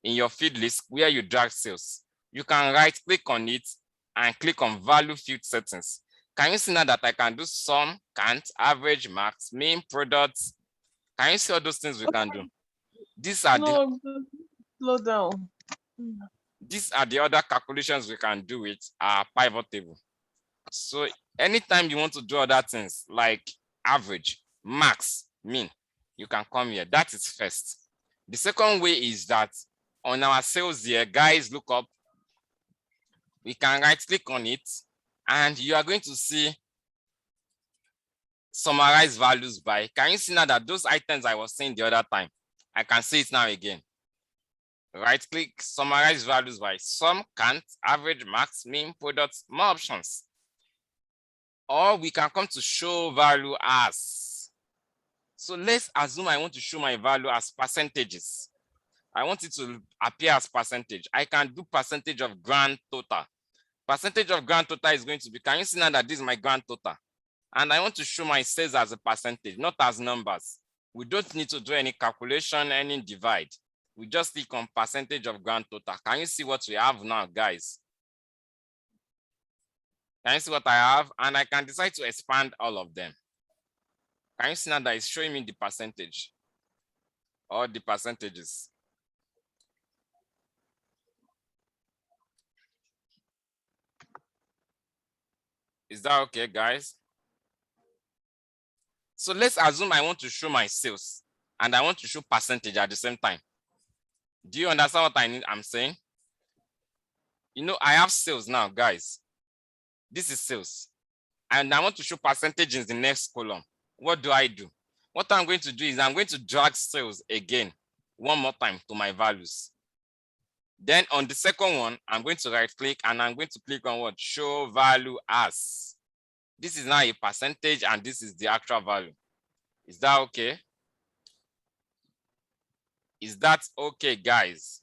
in your feed list where you drag sales, you can right click on it and click on value field settings. Can you see now that I can do sum, count, average, max, mean, products? Can you see all those things we can do? These are Slow down. These are the other calculations we can do with our pivot table. So anytime you want to do other things like average, max, mean, you can come here. That is first. The second way is that on our sales here, guys, look up. We can right click on it and you are going to see summarize values by. Can you see now that those items I was saying the other time, I can see it now again. Right click, summarize values by sum, count, average, max, mean, products, more options. Or we can come to show value as. So let's assume I want to show my value as percentages. I want it to appear as percentage. I can do percentage of grand total. Percentage of grand total is going to be, can you see now that this is my grand total? And I want to show my sales as a percentage, not as numbers. We don't need to do any calculation, any divide. We just click on percentage of grand total. Can you see what we have now, guys? Can you see what I have? And I can decide to expand all of them. Can you see now that it's showing me the percentage or the percentages? Is that okay, guys? So let's assume I want to show my sales and I want to show percentage at the same time. Do you understand what I'm saying? You know, I have sales now, guys. This is sales. And I want to show percentage in the next column. What do? What I'm going to do is I'm going to drag sales again, one more time to my values. Then on the second one, I'm going to right click and I'm going to click on what? Show value as. This is now a percentage and this is the actual value. Is that okay? Is that okay, guys?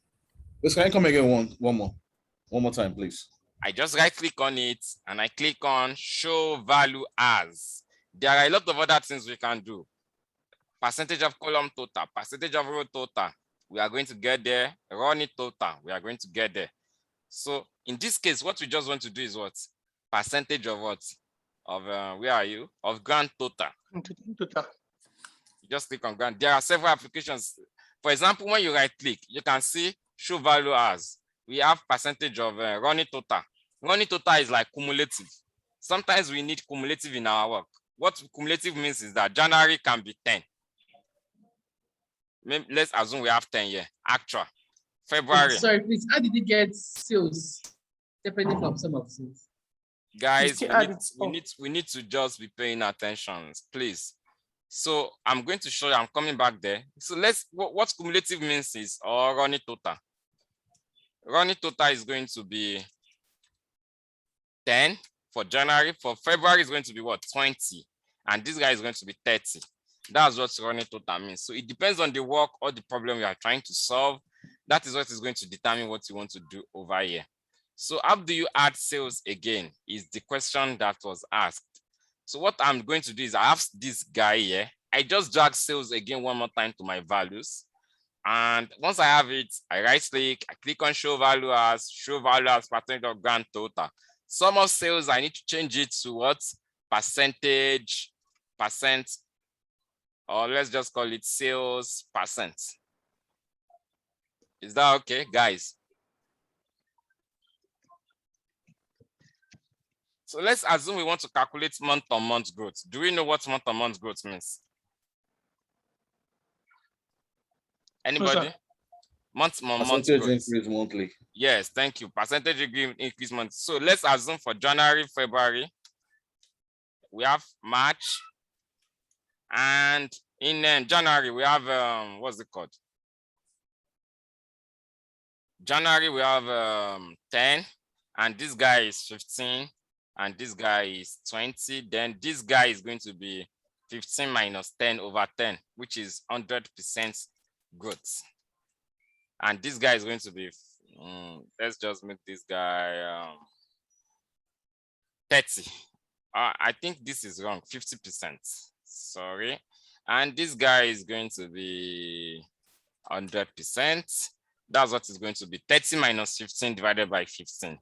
Please, can you come again one more time, please? I just right click on it and I click on show value as. There are a lot of other things we can do. Percentage of column total, percentage of row total. We are going to get there. Run it total. We are going to get there. So in this case, what we just want to do is what? Percentage of what? Of where are you? Of grand total. Total. You just click on grand. There are several applications. For example, when you right click, you can see show value as. We have percentage of running total. Running total is like cumulative. Sometimes we need cumulative in our work. What cumulative means is that January can be 10. Let's assume we have 10 here. Actual. February. Sorry, please. How did you get sales separately from some of sales? Guys, we need to just be paying attention, please. So I'm going to show you. I'm coming back there. So what cumulative means is or running total. Running total is going to be 10 for January. For February is going to be what? 20. And this guy is going to be 30. That's what running total means. So it depends on the work or the problem you are trying to solve. That is what is going to determine what you want to do over here. So how do you add sales again is the question that was asked. So what I'm going to do is I have this guy here. I just drag sales again one more time to my values. And once I have it, I right click, I click on show value as percentage of grand total. Sum of sales, I need to change it to what? Percent, or let's just call it sales percent. Is that okay, guys? So let's assume we want to calculate month-on-month growth. Do we know what month-on-month growth means? Anybody? Month-on-month growth. Increase monthly. Yes, thank you. Percentage increase month. So let's assume for January, February, we have March, and in January we have what's it called? January we have 10, and this guy is 15, and this guy is 20. Then this guy is going to be 15 minus 10 over 10, which is 100% growth. And this guy is going to be, let's just make this guy 30. I think this is wrong, 50%. Sorry. And this guy is going to be 100%. That's what is going to be 30 minus 15 divided by 15.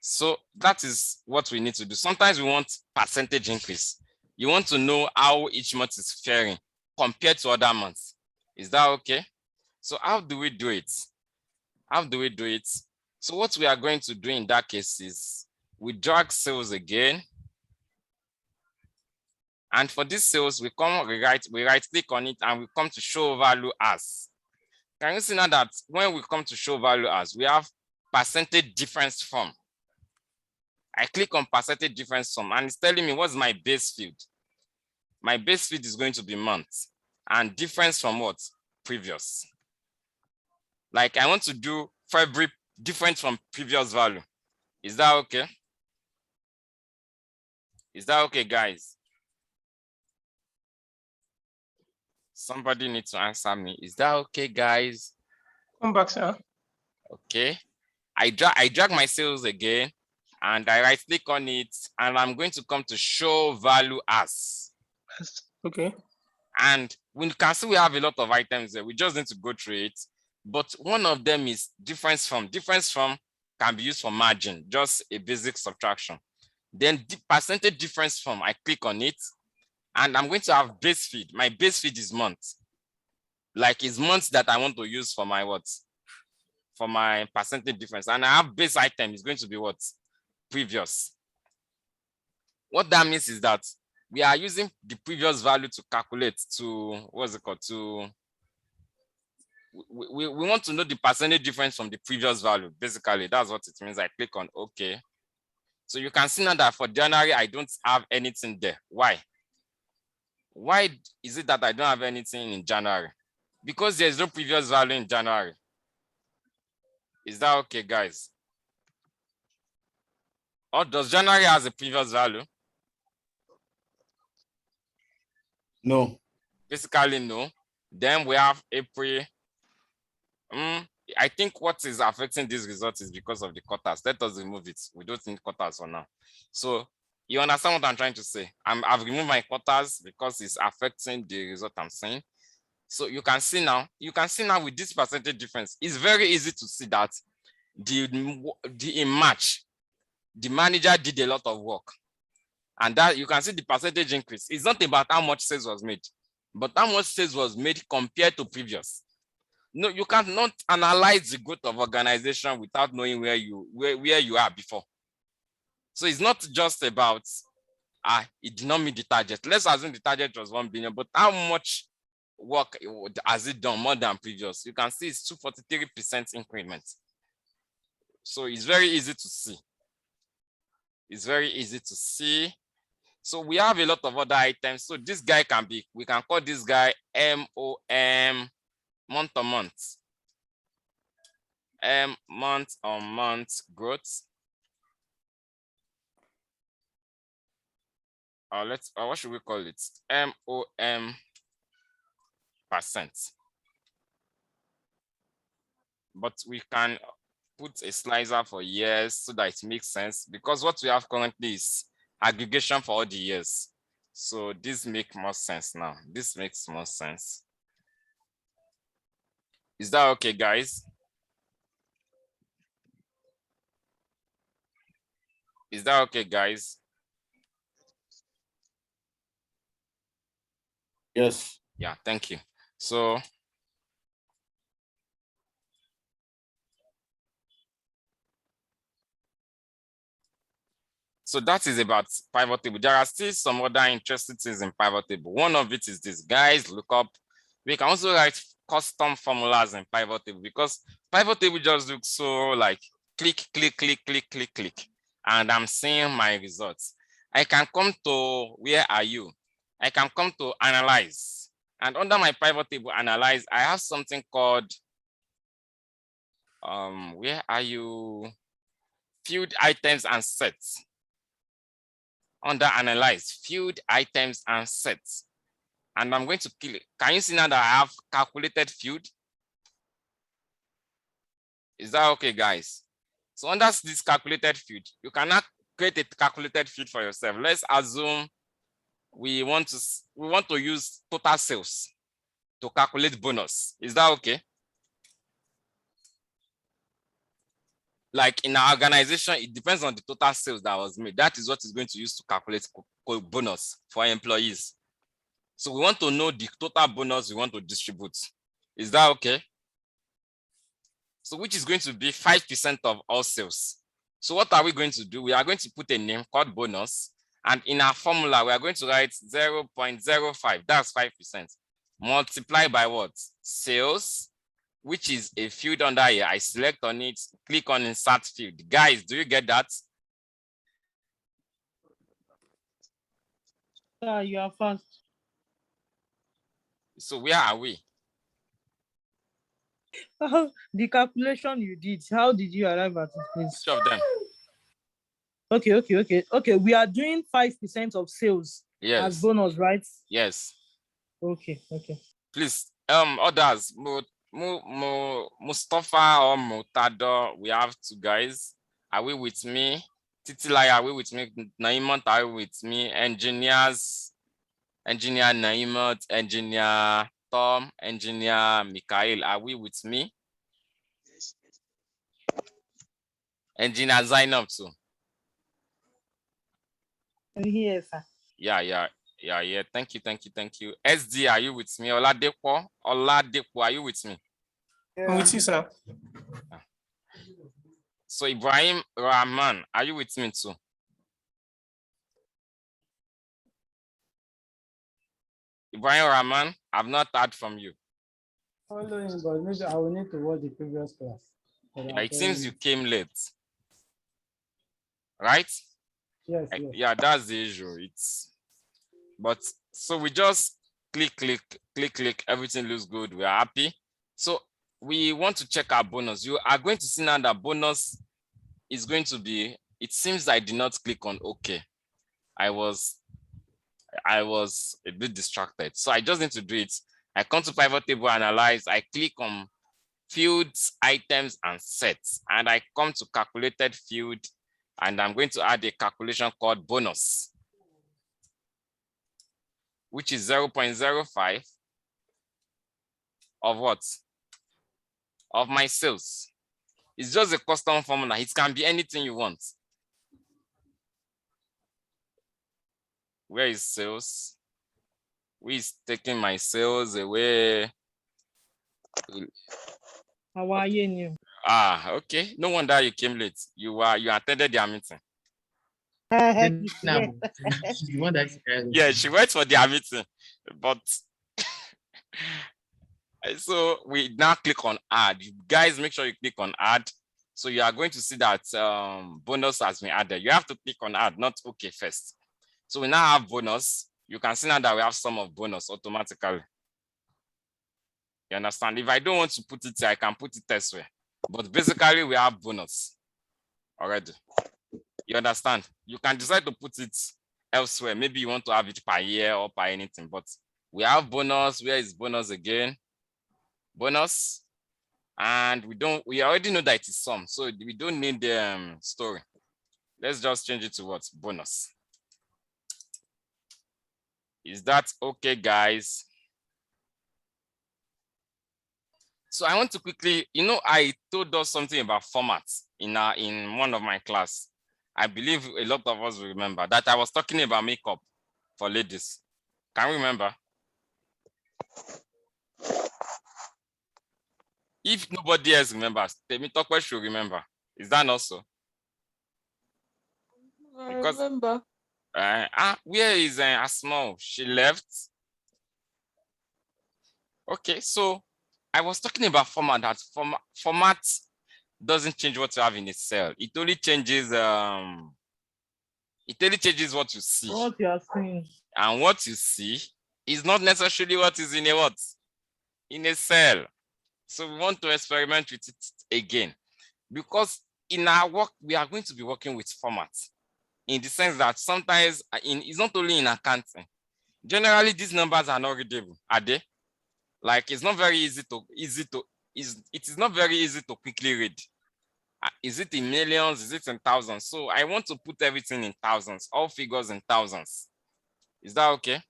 So that is what we need to do. Sometimes we want percentage increase. You want to know how each month is faring compared to other months. Is that okay? So how do we do it? How do we do it? So what we are going to do in that case is we drag sales again. And for this sales, we right click on it and we come to show value as. Can you see now that when we come to show value as, we have percentage difference from. I click on percentage difference from and it's telling me what's my base field. My base field is going to be month and difference from what? Previous. Like I want to do February different from previous value. Is that okay? Is that okay, guys? Somebody needs to answer me. Is that okay, guys? Come back, sir. Okay. I drag my sales again and I right click on it and I'm going to come to show value as. Okay. And we can see we have a lot of items there. We just need to go through it. But one of them is difference from. Difference from can be used for margin, just a basic subtraction. Then the percentage difference from, I click on it and I'm going to have base feed. My base feed is month. Like it's months that I want to use for my what? For my percentage difference. And I have base item is going to be what? Previous. What that means is that we are using the previous value to calculate to, what's it called? To, we want to know the percentage difference from the previous value. Basically, that's what it means. I click on OK. So you can see now that for January, I don't have anything there. Why? Why is it that I don't have anything in January? Because there's no previous value in January. Is that okay, guys? Or does January has a previous value? No. Basically, no. Then we have April. I I think what is affecting this result is because of the quarters. Let us remove it. We don't need quarters for now. So you understand what I'm trying to say? I've removed my quarters because it's affecting the result I'm saying. So you can see now with this percentage difference, it's very easy to see that in March, the manager did a lot of work. And that you can see the percentage increase. It's not about how much sales was made, but how much sales was made compared to previous. No, you cannot analyze the growth of organization without knowing where you are before. So it's not just about it did not meet the target. Let's assume the target was 1 billion, but how much work has it done more than previous? You can see it's 243% increment. So it's very easy to see. It's very easy to see. So we have a lot of other items. So this guy we can call this guy MOM, month on month. Month on month growth. What should we call it? MOM %. But we can put a slicer for years so that it makes sense, because what we have currently is aggregation for all the years. So this makes more sense now. This makes more sense. Is that okay, guys? Is that okay, guys? Yes. Yeah, thank you. So that is about pivot table. There are still some other interesting things in pivot table. One of it is this, guys, look up. We can also write custom formulas in pivot table, because pivot table just looks so like click, click, click, click, click, click. And I'm seeing my results. I can come to where are you? I can come to analyze. And under my pivot table analyze, I have something called where are you? Field items and sets. Under analyze, field items and sets. And I'm going to click. Can you see now that I have calculated field? Is that okay, guys? So under this calculated field, you cannot create a calculated field for yourself. Let's assume we want to use total sales to calculate bonus. Is that okay? Like in our organization, it depends on the total sales that was made. That is what is going to use to calculate bonus for employees. So we want to know the total bonus we want to distribute. Is that okay? So which is going to be 5% of all sales. So what are we going to do? We are going to put a name called bonus. And in our formula, we are going to write 0.05. That's 5%. Multiply by what? Sales, which is a field under here. I select on it, click on insert field. Guys, do you get that? You are fast. So where are we? The calculation you did, how did you arrive at this? Each of them. Okay. We are doing 5% of sales as bonus, right? Yes. Okay. Please, others, Mustafa or Mutado, we have two guys. Are we with me? Titilai, are we with me? Naimot, are we with me? Engineers, Engineer Naimot, Engineer Tom, Engineer Mikhail, are we with me? Engineer Zainab too. Yes, sir. Yeah. Thank you. SD, are you with me? Oladepo, are you with me? I'm with you, sir. So Ibrahim Rahman, are you with me too? Ibrahim Rahman, I've not heard from you. Following, but maybe I will need to watch the previous class. Yeah, it seems you came late. Right? Yes. Yeah, that's the issue. But so we just click, everything looks good. We're happy. So we want to check our bonus. You are going to see now that bonus is going to be, it seems I did not click on OK. I was a bit distracted. So I just need to do it. I come to pivot table, analyze. I click on fields, items, and sets. And I come to calculated field, and I'm going to add a calculation called bonus, which is 0.05 of what? Of my sales. It's just a custom formula. It can be anything you want. Where is sales? Who is taking my sales away? How are you? Ah, okay. No wonder you came late. You attended their meeting. She's the one that's Yeah, she went for their meeting, but so we now click on add. You guys, make sure you click on add. So you are going to see that bonus has been added. You have to click on add, not okay first. So we now have bonus. You can see now that we have sum of bonus automatically. You understand? If I don't want to put it here, I can put it elsewhere. But basically, we have bonus already. You understand? You can decide to put it elsewhere. Maybe you want to have it per year or per anything, but we have bonus. Where is bonus again? Bonus. And we already know that it is sum, so we don't need the story. Let's just change it to what? Bonus. Is that okay, guys? So I want to quickly, I told us something about formats in one of my class. I believe a lot of us will remember that I was talking about makeup for ladies. Can you remember? If nobody else remembers, Temitope should remember. Is that not so? I remember. Where is Asma? She left. Okay, so I was talking about format. That format doesn't change what you have in a cell. It only changes what you see. What you are saying. And what you see is not necessarily what is in a what? In a cell. So we want to experiment with it again, because in our work, we are going to be working with formats in the sense that sometimes it's not only in accounting. Generally, these numbers are not readable, are they? Like it's not very easy to it is not very easy to quickly read. Is it in millions? Is it in thousands? So I want to put everything in thousands, all figures in thousands. Is that okay?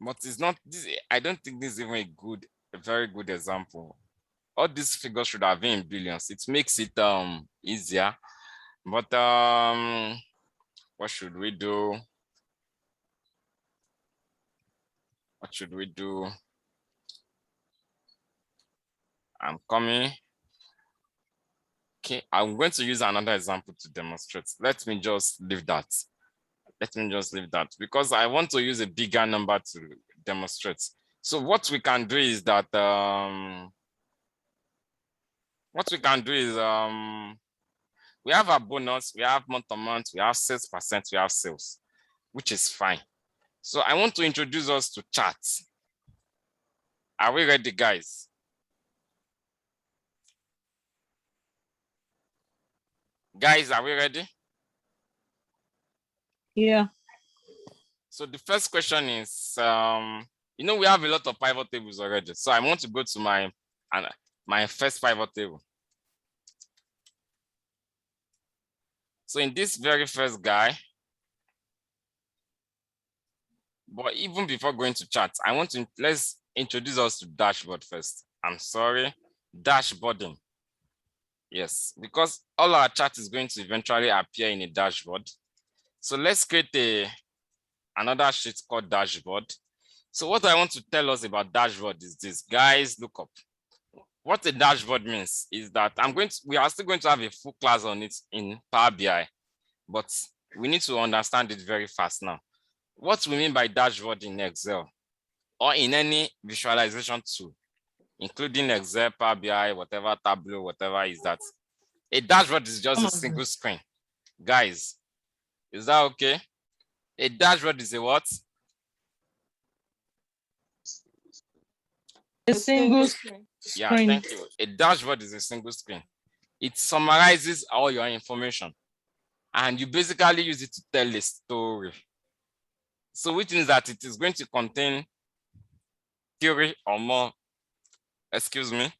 But it's not this. I don't think this is even a very good example. All these figures should have been in billions. It makes it easier. But what should we do? What should we do? I'm coming. Okay, I'm going to use another example to demonstrate. Let me just leave that. Because I want to use a bigger number to demonstrate. So what we can do is that we have a bonus, we have month to month, we have 6%, we have sales, which is fine. So I want to introduce us to charts. Are we ready, guys? Guys, are we ready? Yeah. So the first question is, we have a lot of pivot tables already. So I want to go to my first pivot table. So in this very first guy, but even before going to charts, let's introduce us to dashboard first. I'm sorry, dashboarding. Yes, because all our chart is going to eventually appear in a dashboard. So let's create another sheet called dashboard. So what I want to tell us about dashboard is this. Guys, look up. What a dashboard means is that we are still going to have a full class on it in Power BI, but we need to understand it very fast now. What we mean by dashboard in Excel or in any visualization tool, including Excel, Power BI, whatever, Tableau, whatever, is that a dashboard is just a single screen. Guys, is that okay? A dashboard is a what? A single screen. Yeah, thank you. A dashboard is a single screen. It summarizes all your information, and you basically use it to tell a story. So which means that it is going to contain 3 or more excuse me,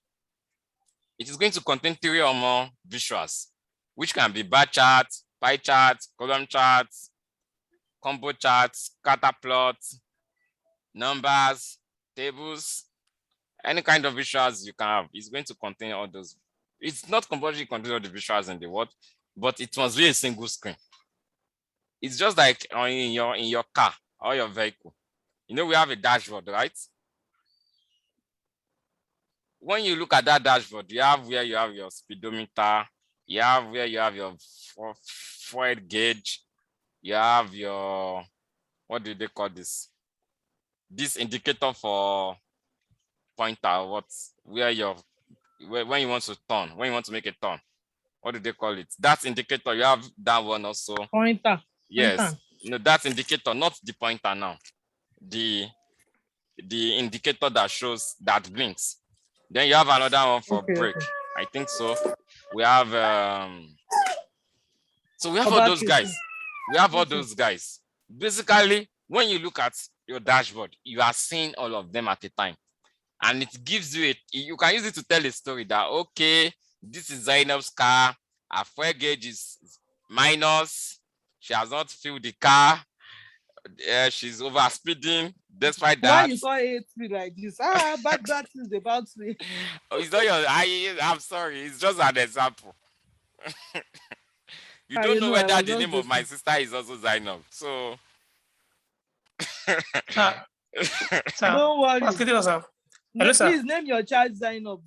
it is going to contain 3 or more visuals, which can be bar charts, pie charts, column charts, combo charts, scatter plots, numbers, tables, any kind of visuals you can have. It's going to contain all those. It's not compulsory to contain all the visuals in the word, but it must be a single screen. It's just like in your car or your vehicle. You know, we have a dashboard, right? When you look at that dashboard, you have where you have your speedometer, you have where you have your fuel gauge, you have your, what do they call this? This indicator for pointer, where when you want to turn, when you want to make a turn, what do they call it? That indicator, you have that one also. Pointer. Yes, Pointer. no, that indicator, not the pointer now. The indicator that shows, that blinks. Then you have another one for brake. Okay. I think so. We have so we have all those guys. We have all those guys. Basically, when you look at your dashboard, you are seeing all of them at a time. And it gives you you can use it to tell a story that, okay, this is Zainab's car, her fuel gauge is minus, she has not filled the car, she's over speeding, despite that. Why you saw A3 like this? Bad things about me. Oh, it's not your, I'm sorry, it's just an example. You don't know whether the name of my sister is also Zainab. So Sir, Don't worry. excuse me, sir. Hello, sir. Please name your child Zainab.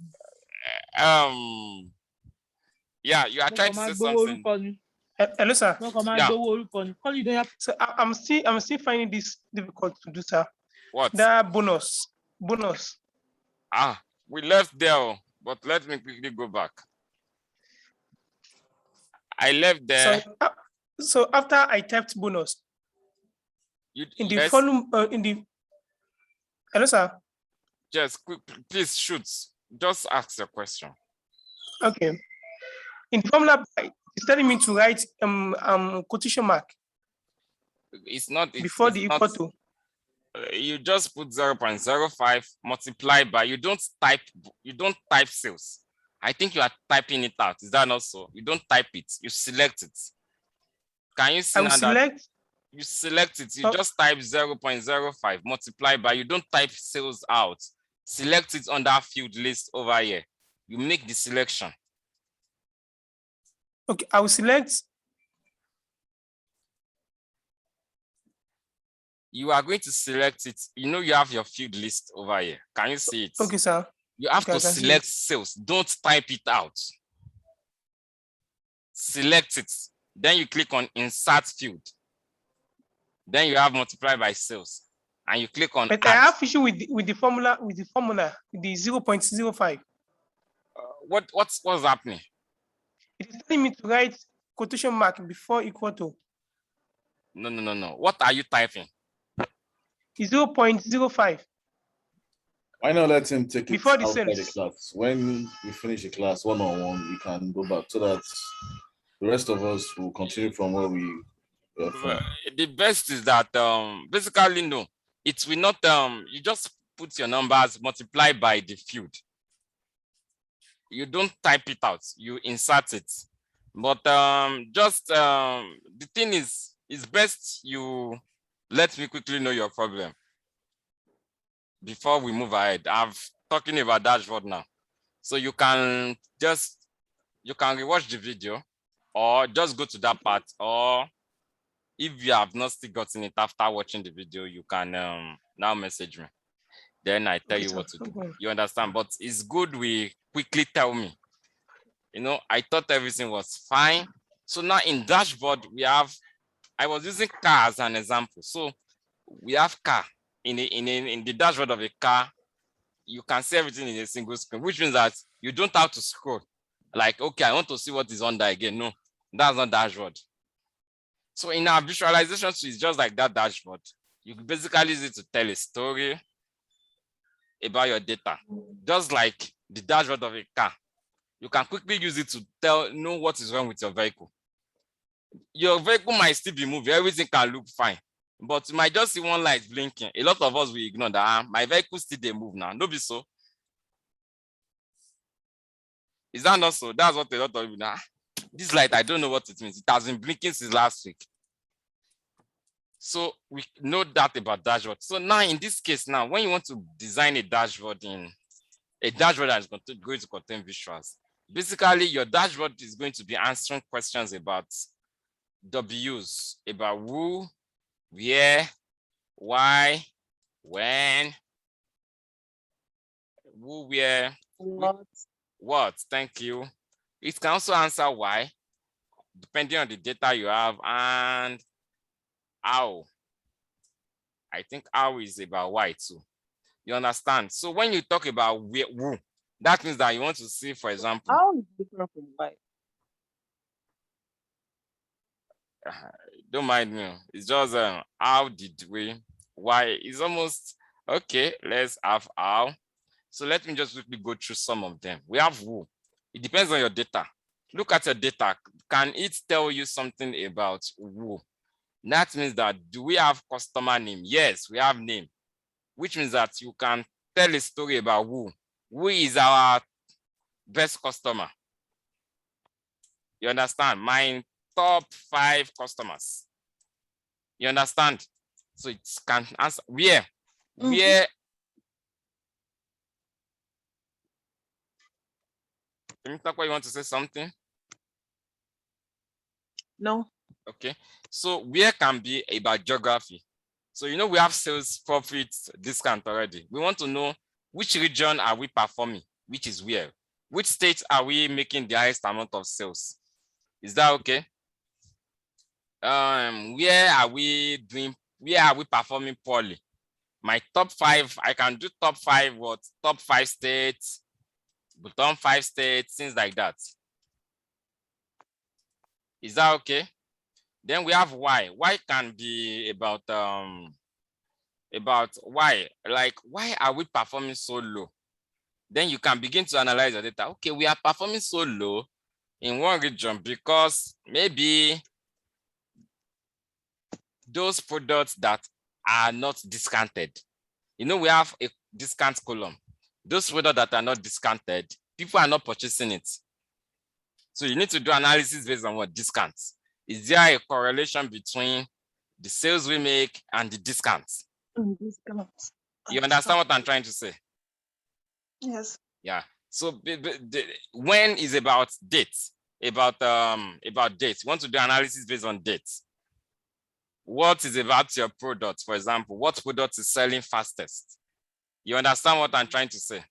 yeah, you are trying to say something. Hello, sir. Yeah. So I'm still finding this difficult to do, sir. What? The bonus. We left there, but let me quickly go back. I left there. So after I typed bonus, in the column, hello, sir. Just quick, please shoot. Just ask your question. Okay. In formula, it's telling me to write quotation mark. It's not before the equal to. You just put 0.05 multiplied by. You don't type sales. I think you are typing it out. Is that not so? You don't type it. You select it. Can you see now that you select it? You just type 0.05 multiplied by. You don't type sales out. Select it on that field list over here. You make the selection. Okay, I will select. You are going to select it. You know you have your field list over here. Can you see it? Okay, sir. You have to select sales. Don't type it out. Select it. Then you click on insert field. Then you have multiply by sales. And you click on But add. I have issue with the formula, the 0.05. What's happening? It is telling me to write quotation mark before equal to. No. What are you typing? 0.05. Why not let him take it before the outside sales. the class? When we finish the class one-on-one, we can go back so that the rest of us will continue from where we were from. The best is that basically no, it will not. You just put your numbers multiply by the field. You don't type it out. You insert it. But the thing is, it's best you let me quickly know your problem before we move ahead. I'm talking about dashboard now. So you can rewatch the video or just go to that part, or if you have not still gotten it after watching the video, you can now message me. Then I tell you what to do. You understand? But it's good we quickly tell me. You know, I thought everything was fine. So now in dashboard, I was using car as an example. So we have car. In the dashboard of a car, you can see everything in a single screen, which means that you don't have to scroll. Like, okay, I want to see what is on there again. No, that's not dashboard. So in our visualization, it's just like that dashboard. You basically use it to tell a story about your data. Just like the dashboard of a car. You can quickly use it to know what is wrong with your vehicle. Your vehicle might still be moving. Everything can look fine. But you might just see one light blinking. A lot of us will ignore that. My vehicle still they move now. No be so. Is that not so? That's what a lot of people know. This light, I don't know what it means. It has been blinking since last week. So we know that about dashboard. So now in this case, now when you want to design a dashboard that is going to contain visuals, basically your dashboard is going to be answering questions about W's, about who, where, why, when, who, where, what. Thank you. It can also answer why, depending on the data you have, and how. I think how is about why too. You understand? So when you talk about who, that means that you want to see, for example, How is different from why? don't mind me. It's just how did we, why is almost okay. Let's have how. So let me just quickly go through some of them. We have who. It depends on your data. Look at your data. Can it tell you something about who? That means that do we have customer name? Yes, we have name, which means that you can tell a story about who. Who is our best customer? You understand? My top 5 customers. You understand? So it can answer where. Where. You want to say something? No. Okay. So where can be about geography. So you know we have sales profit discount already. We want to know which region are we performing, which is where. Which states are we making the highest amount of sales? Is that okay? Where are we performing poorly? My top 5, I can do top 5 what? Top 5 states, bottom 5 states, things like that. Is that okay? Then we have why. Why can be about why, like why are we performing so low? Then you can begin to analyze your data. Okay, we are performing so low in one region because maybe those products that are not discounted. You know, we have a discount column. Those products that are not discounted, people are not purchasing it. So you need to do analysis based on what discounts. Is there a correlation between the sales we make and the discounts? Discounts. You understand what I'm trying to say? Yes. Yeah. So when is about dates, about dates. You want to do analysis based on dates. What is about your product, for example? What product is selling fastest? You understand what I'm trying to say?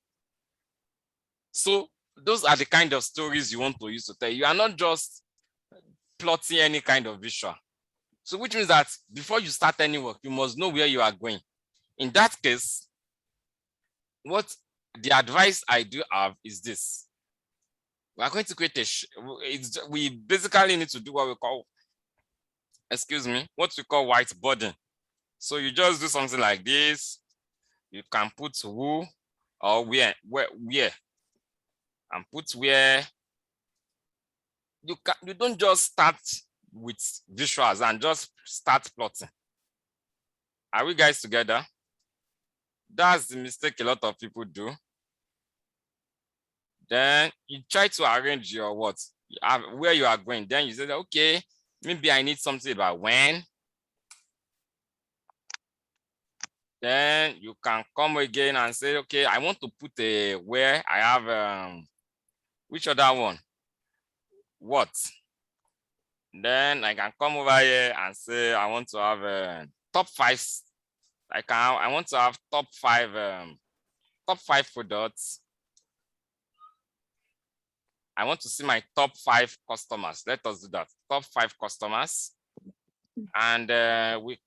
So those are the kind of stories you want to use to tell. You are not just plotting any kind of visual. So which means that before you start any work, you must know where you are going. In that case, what the advice I do have is this. We are going to create we basically need to do what we call, what we call whiteboarding. So you just do something like this. You can put who or where, and put where. You don't just start with visuals and just start plotting. Are we guys together? That's the mistake a lot of people do. Then you try to arrange your where you are going. Then you say, okay, maybe I need something about when. Then you can come again and say, okay, I want to put a where I have which other one? What? Then I can come over here and say I want to have top 5. I want to have top 5 products. I want to see my top 5 customers. Let us do that. Top 5 customers. And we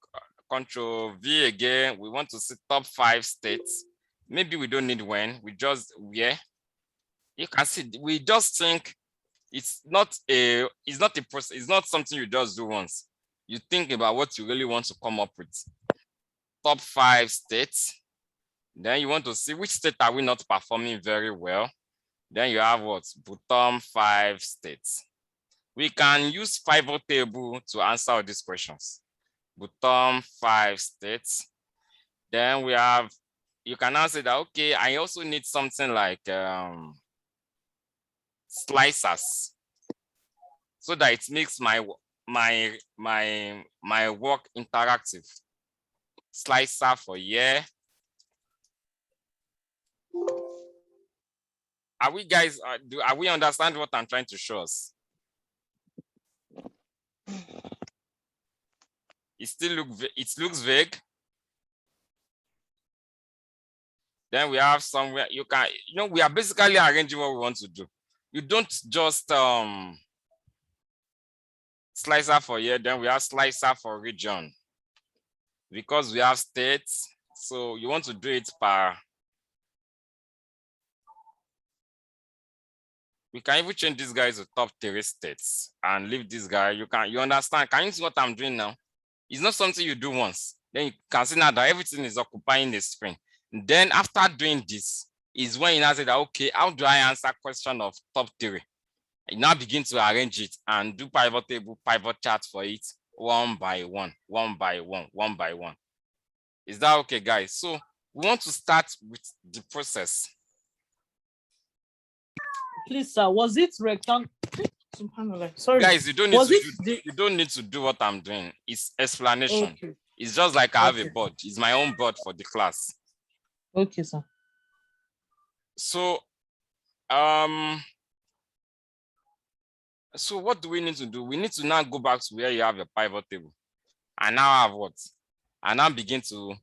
Control V again. We want to see top 5 states. Maybe we don't need when, we just where. You can see we just think it's not a process, it's not something you just do once. You think about what you really want to come up with. Top 5 states. Then you want to see which state are we not performing very well. Then you have what? Bottom 5 states. We can use pivot table to answer all these questions. Bottom 5 states. Then we have, you can now say that, okay, I also need something like slicers so that it makes my work interactive. Slicer for year. Are we guys, are we understand what I'm trying to show us? It looks vague. Then we have somewhere we are basically arranging what we want to do. You don't just slicer for year, then we have slicer for region. Because we have states, so you want to do it per. We can even change this guy to top 3 states and leave this guy. You understand? Can you see what I'm doing now? It's not something you do once. Then you can see now that everything is occupying the screen. And then after doing this is when you now say that, okay, how do I answer question of top 3? You now begin to arrange it and do pivot table, pivot chart for it one by one. Is that okay, guys? So we want to start with the process. Please, sir, was it rectangle? Sorry, guys, you don't need to do what I'm doing. It's explanation. Okay. It's just like I have a board. It's my own board for the class. Okay, sir. So so what do we need to do? We need to now go back to where you have your pivot table. And now I have what? And now begin to,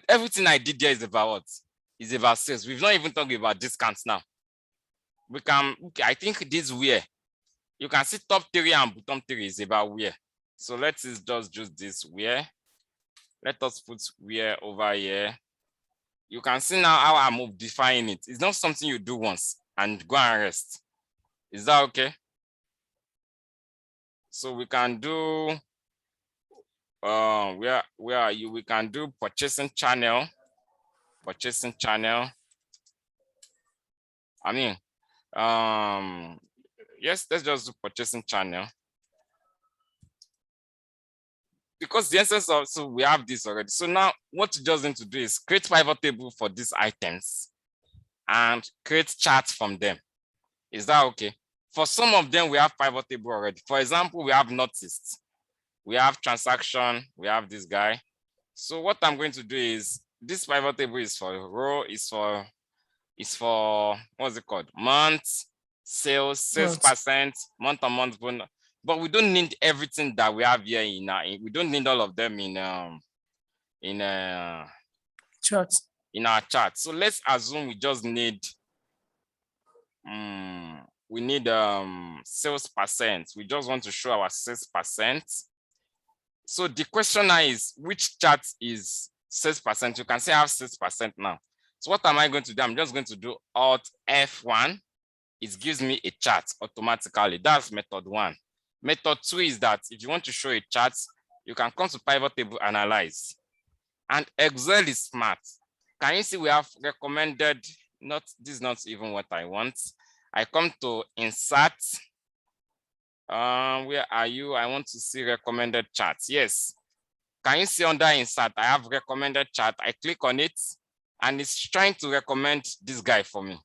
everything I did here is about what? Is about sales. We've not even talked about discounts now. We can, I think this where you can see top 3 and bottom 3 is about where. So let's just use this where. Let us put where over here. You can see now how I'm defining it. It's not something you do once and go and rest. Is that okay? So we can do where are you? We can do purchasing channel. I mean, yes, let's just do purchasing channel. Because the essence of, so we have this already. So now what you just need to do is create pivot table for these items and create charts from them. Is that okay? For some of them, we have pivot table already. For example, we have noticed, we have transaction, we have this guy. So what I'm going to do is this pivot table is for row, is for what's it called? Month, sales percent, month on month bonus. But we don't need everything that we have here we don't need all of them in chart. In our chart. So let's assume we just need sales percent. We just want to show our sales percent. So the question now is, which chart is sales percent? You can say I have 6% now. So what am I going to do? I'm just going to do Alt F1. It gives me a chart automatically. That's method 1. Method 2 is that if you want to show a chart, you can come to pivot table analyze. And Excel is smart. Can you see we have recommended, this is not even what I want. I come to insert. Where are you? I want to see recommended charts. Yes. Can you see under insert? I have recommended chart. I click on it and it's trying to recommend this guy for me.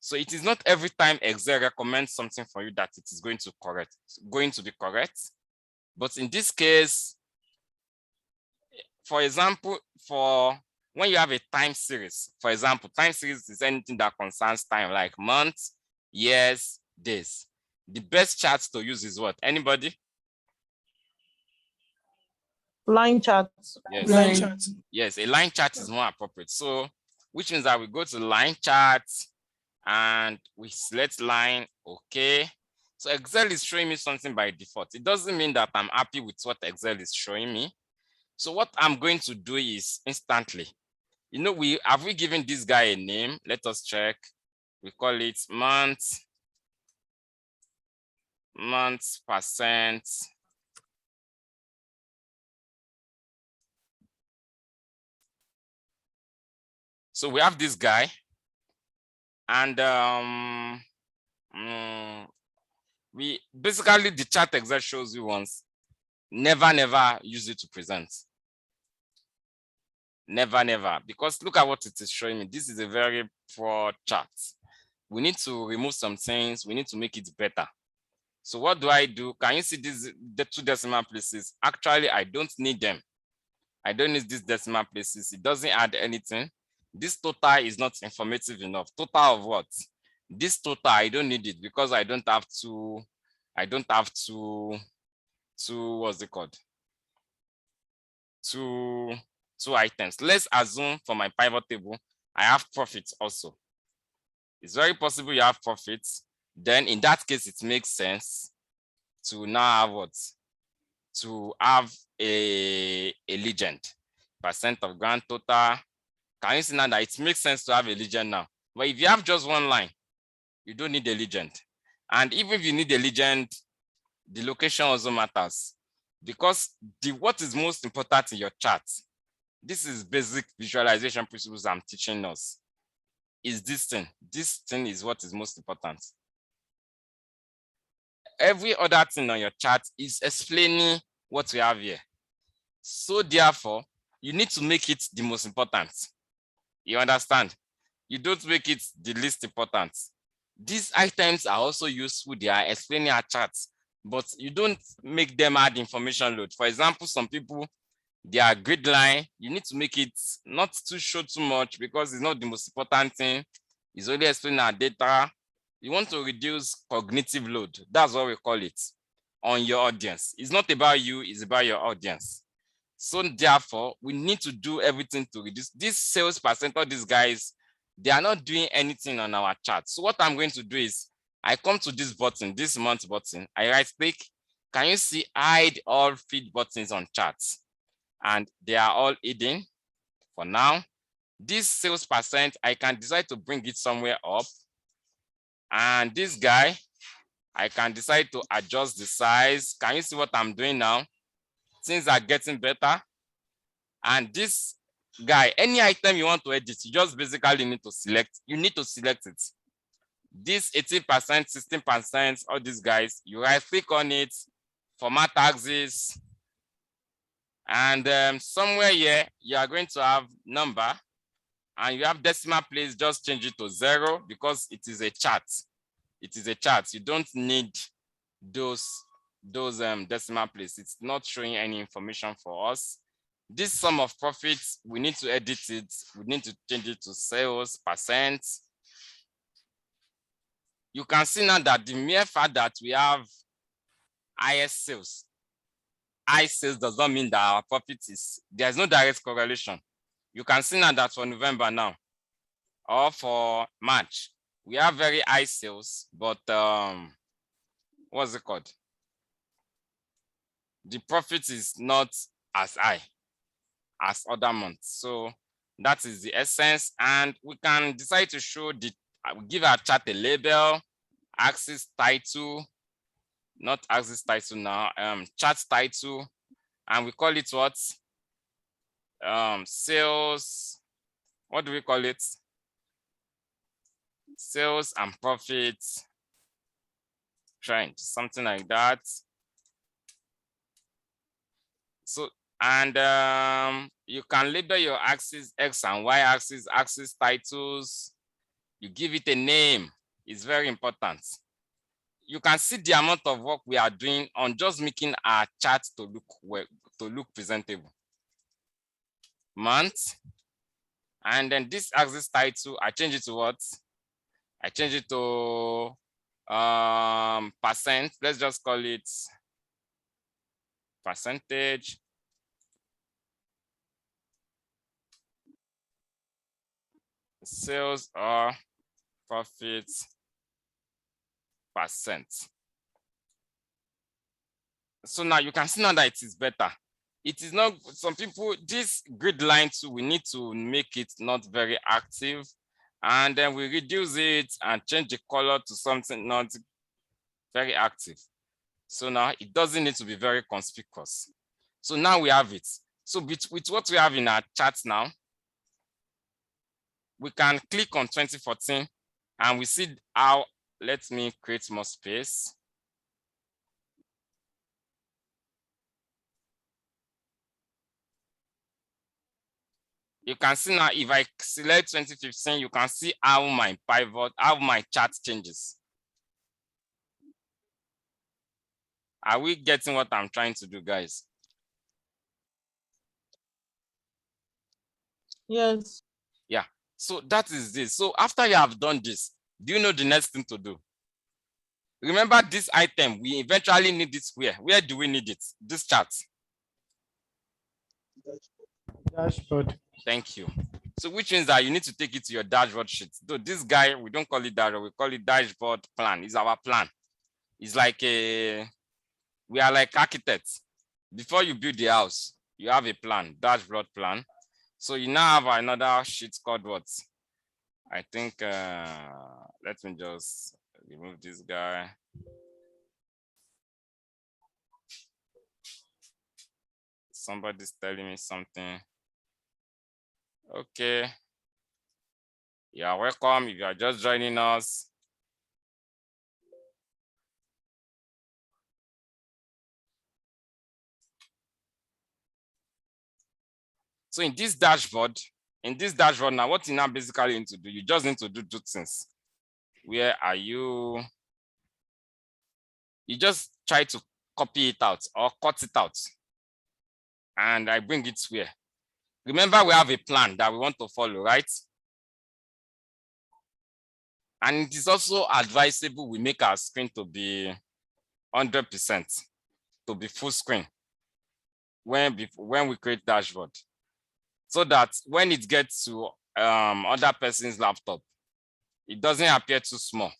So it is not every time Excel recommends something for you that it is going to be correct. But in this case, for example, for when you have a time series, for example, time series is anything that concerns time, like months, years, days. The best charts to use is what? Anybody? Line charts. Yes. Line chart. Yes, a line chart is more appropriate. So, which means that we go to line charts and we select line, okay. So Excel is showing me something by default. It doesn't mean that I'm happy with what Excel is showing me. So what I'm going to do is instantly, have we given this guy a name? Let us check. We call it months percent. So we have this guy, and we basically, the chart Excel shows you once. Never use it to present. Never, because look at what it is showing me. This is a very poor chart. we need to remove some things. We need to make it better. So what do I do? Can you see the 2 decimal places? Actually, I don't need them. I don't need these decimal places. It doesn't add anything. This total is not informative enough. Total of what? This total, I don't need it because I don't have to, what's it called? Two items. Let's assume for my pivot table, I have profits also. It's very possible you have profits. Then in that case, it makes sense to now have what? To have a legend. Percent of grand total. Can you see now that it makes sense to have a legend now? But if you have just one line, you don't need a legend. And even if you need a legend, the location also matters. Because what is most important in your chart, this is basic visualization principles I'm teaching us, is this thing. This thing is what is most important. Every other thing on your chart is explaining what we have here. So therefore, you need to make it the most important. You understand? You don't make it the least important. These items are also useful. They are explaining our charts, but you don't make them add information load. For example, some people, they are grid line. You need to make it not to show too much because it's not the most important thing. It's only explaining our data. You want to reduce cognitive load. That's what we call it on your audience. It's not about you, it's about your audience. So therefore, we need to do everything to reduce this sales percent. All these guys, they are not doing anything on our chart. So what I'm going to do is I come to this button, this month button, I right click. Can you see hide all feed buttons on charts? And they are all hidden for now. This sales percent, I can decide to bring it somewhere up. And this guy, I can decide to adjust the size. Can you see what I'm doing now? Things are getting better. And this guy, any item you want to edit, you just basically need to select. You need to select it. This 18%, 16%, all these guys, you right click on it, format axis. And somewhere here, you are going to have number. And you have decimal place, just change it to 0 because it is a chart. It is a chart. You don't need those decimal places. It's not showing any information for us. This sum of profits, we need to edit it. We need to change it to sales percent. You can see now that the mere fact that we have highest sales, high sales does not mean that our profit is, there's no direct correlation. You can see now that for November now, or for March, we have very high sales, but what's it called? The profit is not as high as other months. So that is the essence. And we can decide to show give our chart a label, axis title, not axis title now, chart title, and we call it what? Sales, what do we call it? Sales and profits trend, something like that. So, and you can label your axis X and Y axis, axis titles. You give it a name. It's very important. You can see the amount of work we are doing on just making our chart to look well, to look presentable. Month, and then this axis title, I change it to what? I change it to percent. Let's just call it percentage. Sales or profits percent. So now you can see now that it is better. It is not, some people, this grid line too, we need to make it not very active. And then we reduce it and change the color to something not very active. So now it doesn't need to be very conspicuous. So now we have it. So with what we have in our chart now, we can click on 2014 and we see how, let me create more space. You can see now, if I select 2015, you can see how my pivot, how my chart changes. Are we getting what I'm trying to do, guys? Yes. Yeah, so that is this. So after you have done this, do you know the next thing to do? Remember this item, we eventually need it where? Where do we need it? This chart. Dashboard. Thank you. So which means that you need to take it to your dashboard sheet. Though this guy, we don't call it dashboard, we call it dashboard plan. It's our plan. It's like we are like architects. Before you build the house, you have a plan, dashboard plan. So you now have another sheet called what? I think, let me just remove this guy. Somebody's telling me something. Okay. You are welcome if you are just joining us. So in this dashboard now, what you now basically need to do, you just need to do two things. Where are you? You just try to copy it out or cut it out. And I bring it where? Remember, we have a plan that we want to follow, right? And it is also advisable we make our screen to be 100%, to be full screen when we create dashboard. So that when it gets to other person's laptop, it doesn't appear too small.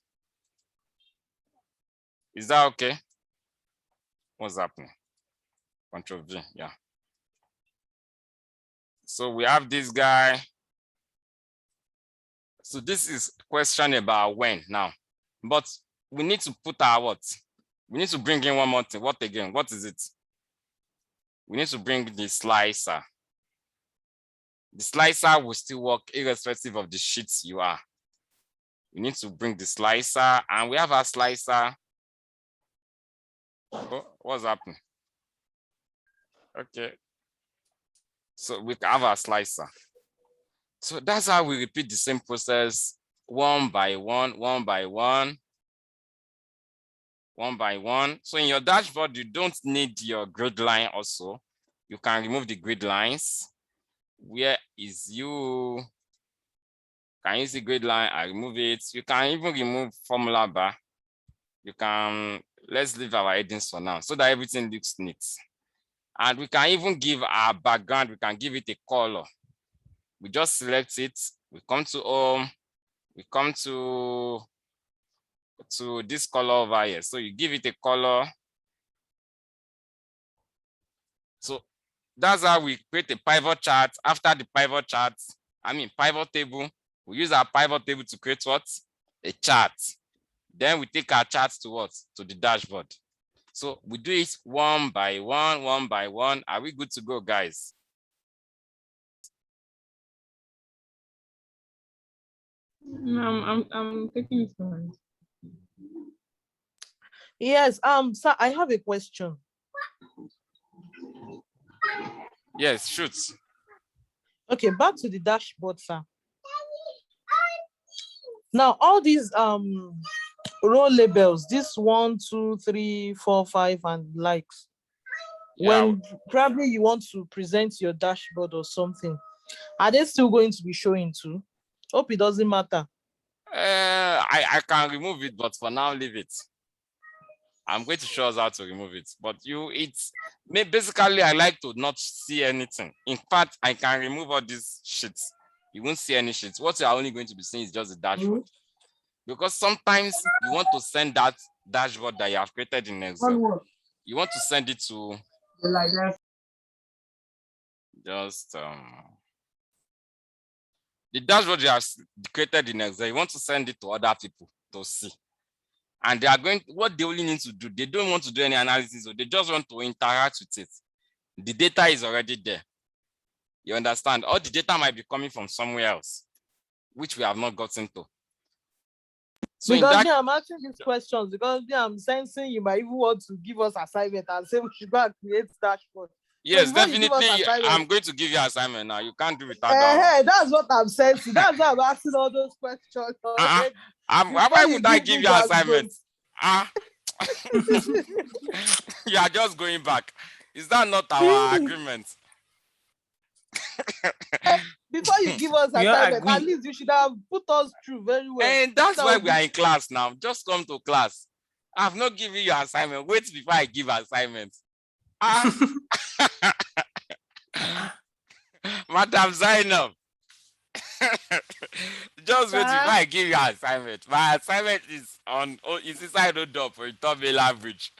Is that okay? What's happening? Control V, yeah. So we have this guy. So this is question about when now, but we need to put our what? We need to bring in one more thing. What again? What is it? We need to bring the slicer. The slicer will still work irrespective of the sheets you are. We need to bring the slicer, and we have our slicer. Oh, what's happening? Okay. So we have our slicer. So that's how we repeat the same process one by one. So in your dashboard, you don't need your grid line also. You can remove the grid lines. Where is you? Can you see grid line? I remove it. You can even remove formula bar. You can, let's leave our headings for now so that everything looks neat. And we can even give our background, we can give it a color. We just select it, we come to home, we come to this color over here. So you give it a color. So that's how we create a pivot chart. After the pivot chart, pivot table, we use our pivot table to create what? A chart. Then we take our charts to what? To the dashboard. So we do it one by one. Are we good to go, guys? I'm taking it from. Yes, sir, I have a question. Yes, shoot. Okay, back to the dashboard, sir. Now, all these row labels, this 1, 2, 3, 4, 5, and likes. Yeah. When probably you want to present your dashboard or something, are they still going to be showing too? Hope it doesn't matter. I can remove it, but for now, leave it. I'm going to show us how to remove it, but basically I like to not see anything. In fact, I can remove all these sheets. You won't see any sheets. What you are only going to be seeing is just the dashboard. Because sometimes you want to send that dashboard that you have created in Excel. You want to send it to just the dashboard you have created in Excel. You want to send it to other people to see. And they are what they only need to do, they don't want to do any analysis, so they just want to interact with it. The data is already there. You understand? All the data might be coming from somewhere else, which we have not gotten to. So because I'm asking these questions because I'm sensing you might even want to give us assignment and say we should go and create dashboard. Yes, before you give us definitely. assignment, I'm going to give you assignment now. You can't do without that one. hey, that's what I'm saying. That's why I'm asking all those questions Uh-uh. already. Why Before you would I give give me you the assignment? You are just going back. Is that not our agreement? before you give us We all assignment, at agree. least you should have put us through very well. And that's That why would we are in class now. Just come to class. I've not given you assignment. Wait before I give assignment. Madam Zainab. Just wait before I give you assignment. My assignment is on it's inside the door for a double average.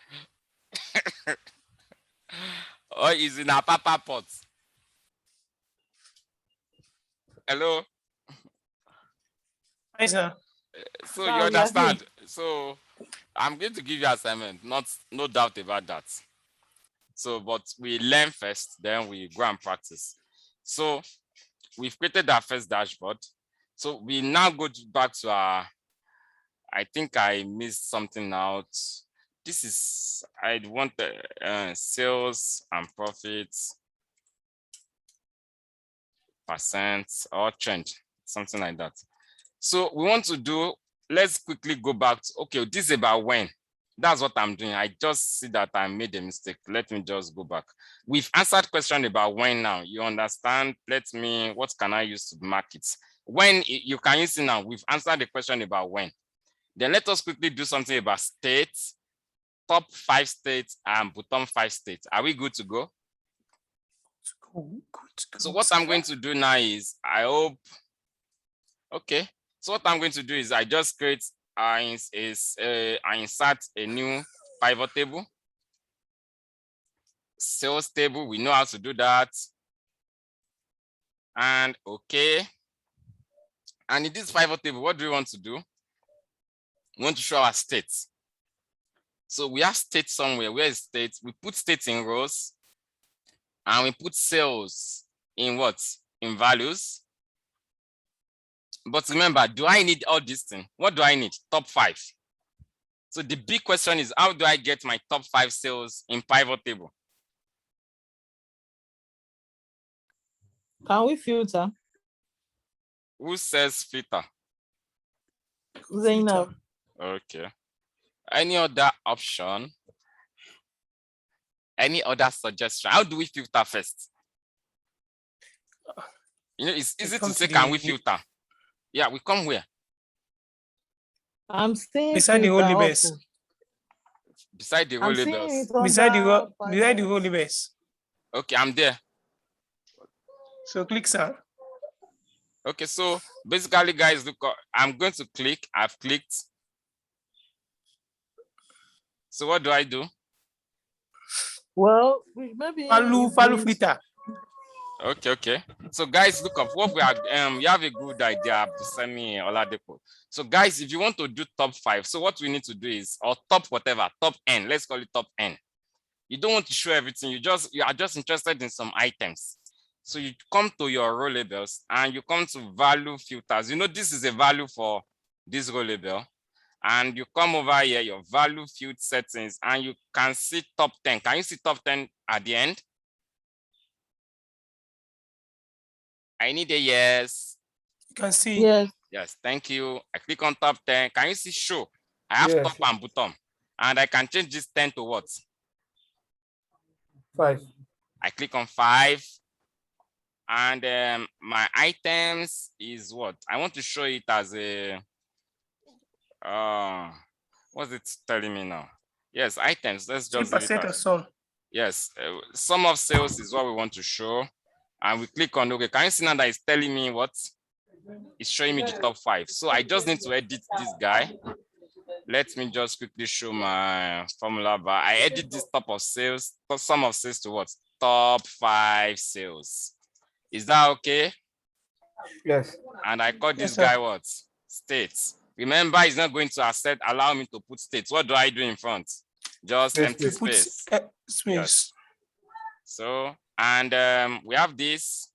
Or is in a papa pot. Hello. Hi, sir. So Now you we are here. understand. So I'm going to give you assignment, no doubt about that. So, but we learn first, then we go and practice. So we've created our first dashboard. So we now go back to our, I think I missed something out. This is, I want the sales and profits, percent or trend, something like that. So we want to do, let's quickly go back to, okay, this is about when. That's what I'm doing. I just see that I made a mistake. Let me just go back. We've answered question about when now. You understand? What can I use to mark it? When you can use it now. We've answered the question about when. Then let us quickly do something about states, top 5 states and bottom 5 states. Are we good to go? So what I'm going to do now is, I hope, okay. So what I'm going to do is I just create, I insert a new pivot table. Sales table, we know how to do that. And okay. And in this pivot table, what do we want to do? We want to show our states. So we have states somewhere. Where is states? We put states in rows and we put sales in what? In values. But remember, do I need all these things? What do I need? Top 5. So the big question is, how do I get my top 5 sales in pivot table? Can we filter? Who says filter? Zainab. Okay. Any other option? Any other suggestion? How do we filter first? You know, it's easy to say, can we filter? Yeah, we come where? I'm saying Beside the holy base. Beside the holy base. Beside the holy base. Okay, I'm there. So click, sir. Okay, so basically, guys, look, I'm going to click. I've clicked. So what do I do? Well, maybe follow filter. Okay. So guys, look up what we are. You have a good idea, Semi Oladepo. So guys, if you want to do top 5, so what we need to do is, or top whatever, top N. Let's call it top N. You don't want to show everything. You are just interested in some items. So you come to your row labels and you come to value filters. You know, this is a value for this row label. And you come over here, your value field settings, and you can see top 10. Can you see top 10 at the end? I need a yes. You can see. Yes. Yes, thank you. I click on top 10. Can you see show? I have Yes. top and bottom. And I can change this 10 to what? 5. I click on 5. And my items is what? I want to show it as a, what's it telling me now? Yes, items. Let's just do it 3% or as, so. yes, sum of sales is what we want to show. And we click on, okay, can you see now that it's telling me what? It's showing me the top 5. So I just need to edit this guy. Let me just quickly show my formula bar. I edit this top of sales, sum of sales to what? Top 5 sales. Is that okay? Yes. And I call this Yes, sir. guy what? States. Remember, it's not going to allow me to put states. What do I do in front? Just Yes, empty yes. space. Space. Yes. So, and we have this.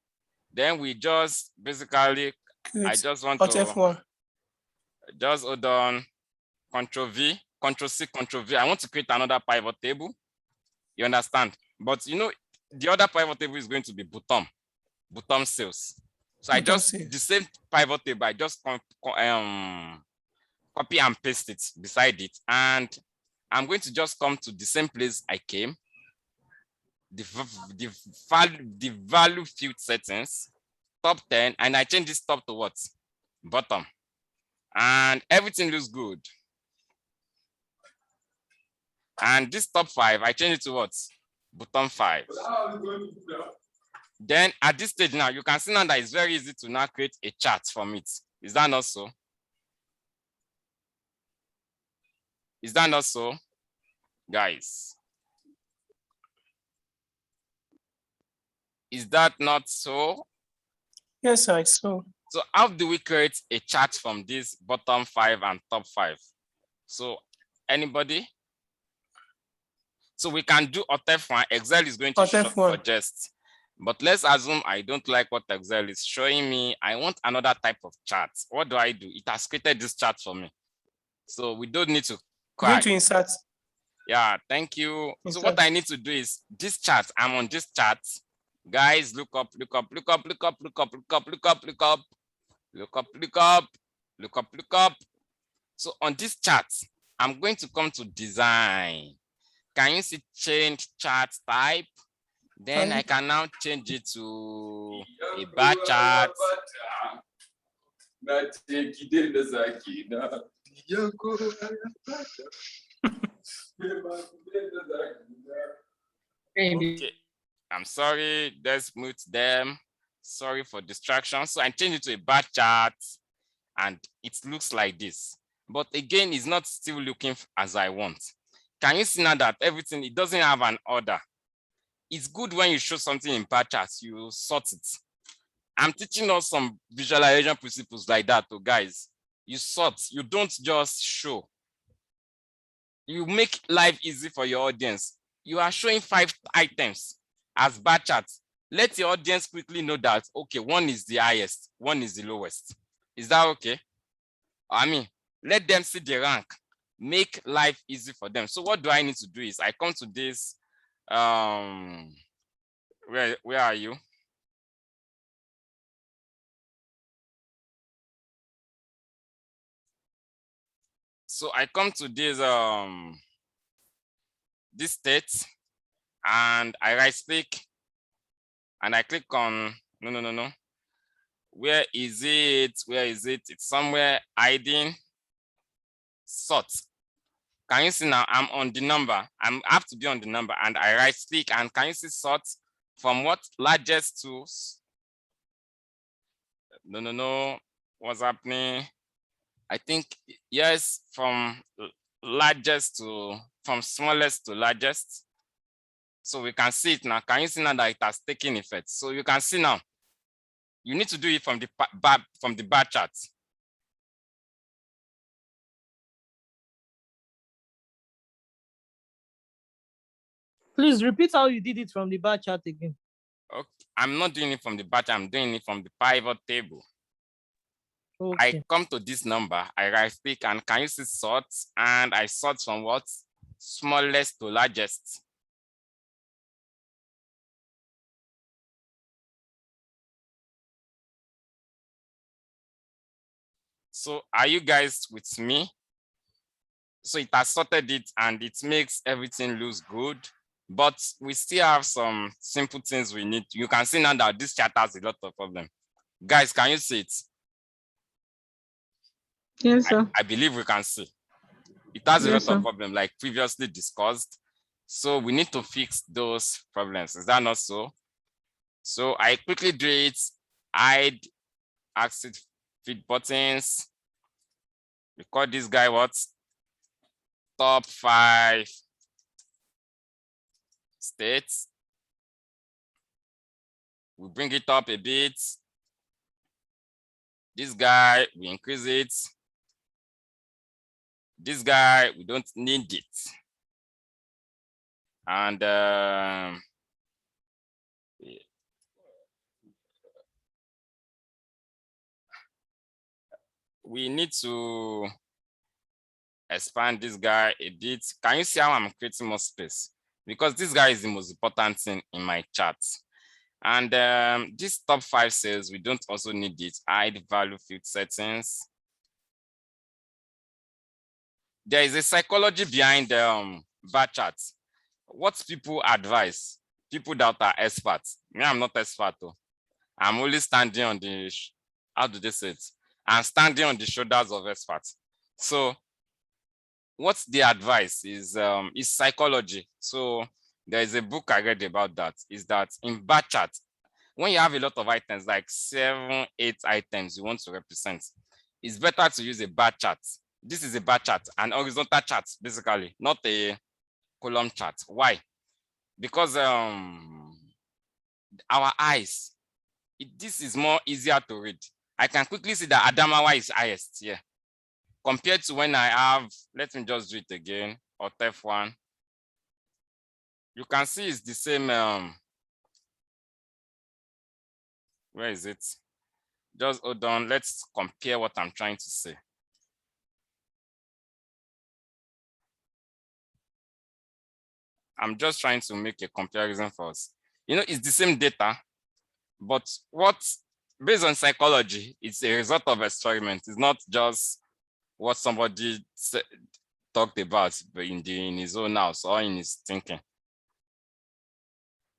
Then we just basically, I just want Alt to F1. just hold on, Control V, Control C, Control V. I want to create another pivot table. You understand? But you know, the other pivot table is going to be bottom sales. So I Bottom just sales. the same pivot table, I just copy and paste it beside it, and I'm going to just come to the same place I came, the value field settings, top 10, and I change this top to what? Bottom. And everything looks good. And this top 5, I change it to what? Bottom 5. Then at this stage now, you can see now that it's very easy to now create a chart from it. Is that not so? Is that not so, guys? Is that not so? Yes, I saw. So how do we create a chart from this bottom 5 and top 5? So anybody? So we can do OTF1. Excel is going to suggest. But let's assume I don't like what Excel is showing me. I want another type of chart. What do? It has created this chart for me. So we don't need to cry. Going to insert. Yeah, thank you. Insert. So what I need to do is this chart. I'm on this chart. Guys, look up. So on this chart, I'm going to come to design. Can you see change chart type? Then I can now change it to a bar chart. Okay, I'm sorry, let's mute them. Sorry for distraction. So I change it to a bar chart and it looks like this. But again, it's not still looking as I want. Can you see now that everything, it doesn't have an order? It's good when you show something in bar charts, you sort it. I'm teaching us some visualization principles like that, so guys. You sort, you don't just show. You make life easy for your audience. You are showing 5 items as bar charts. Let your audience quickly know that, okay, one is the highest, one is the lowest. Is that okay? I mean, let them see the rank. Make life easy for them. So what do I need to do is I come to this, where are you? So I come to this state and I right click and I click on, no. Where is it? Where is it? It's somewhere hiding. Sort. Can you see now I'm on the number? I have to be on the number and I right click and can you see sort from what? Largest to, no. What's happening? I think, yes, from smallest to largest. So we can see it now. Can you see now that it has taken effect? So you can see now, you need to do it from the bar chart. Please repeat how you did it from the bar chart again. Okay, I'm not doing it from the bar chart, I'm doing it from the pivot table. Okay. I come to this number, I right click and can you see sort? And I sort from what? Smallest to largest. So are you guys with me? So it has sorted it and it makes everything look good, but we still have some simple things we need. You can see now that this chart has a lot of problems. Guys, can you see it? Yes, sir. I believe we can see. It has a lot of problems like previously discussed. So we need to fix those problems. Is that not so? So I quickly do it, hide exit feed buttons. We call this guy what? Top 5 states. We bring it up a bit. This guy, we increase it. This guy, we don't need it. And we need to expand this guy a bit. Can you see how I'm creating more space? because this guy is the most important thing in my chart. And this top 5 says we don't also need it. Hide value field settings. There is a psychology behind bar charts. What people advise, people that are experts. Me, I'm not expert though. I'm only standing on the, how do they say it? I'm standing on the shoulders of experts. So what they advise is psychology. So there is a book I read about that, is that in bar chart, when you have a lot of items, like 7, 8 items you want to represent, it's better to use a bar chart. This is a bar chart, an horizontal chart, basically, not a column chart. Why? Because our eyes, this is more easier to read. I can quickly see that Adamawa is highest here compared to when I have, let me just do it again, or F1. You can see it's the same. Where is it? Just hold on. Let's compare what I'm trying to say. I'm just trying to make a comparison for us. You know, it's the same data, but based on psychology, it's a result of experiment. It's not just what somebody talked about in his own house or in his thinking.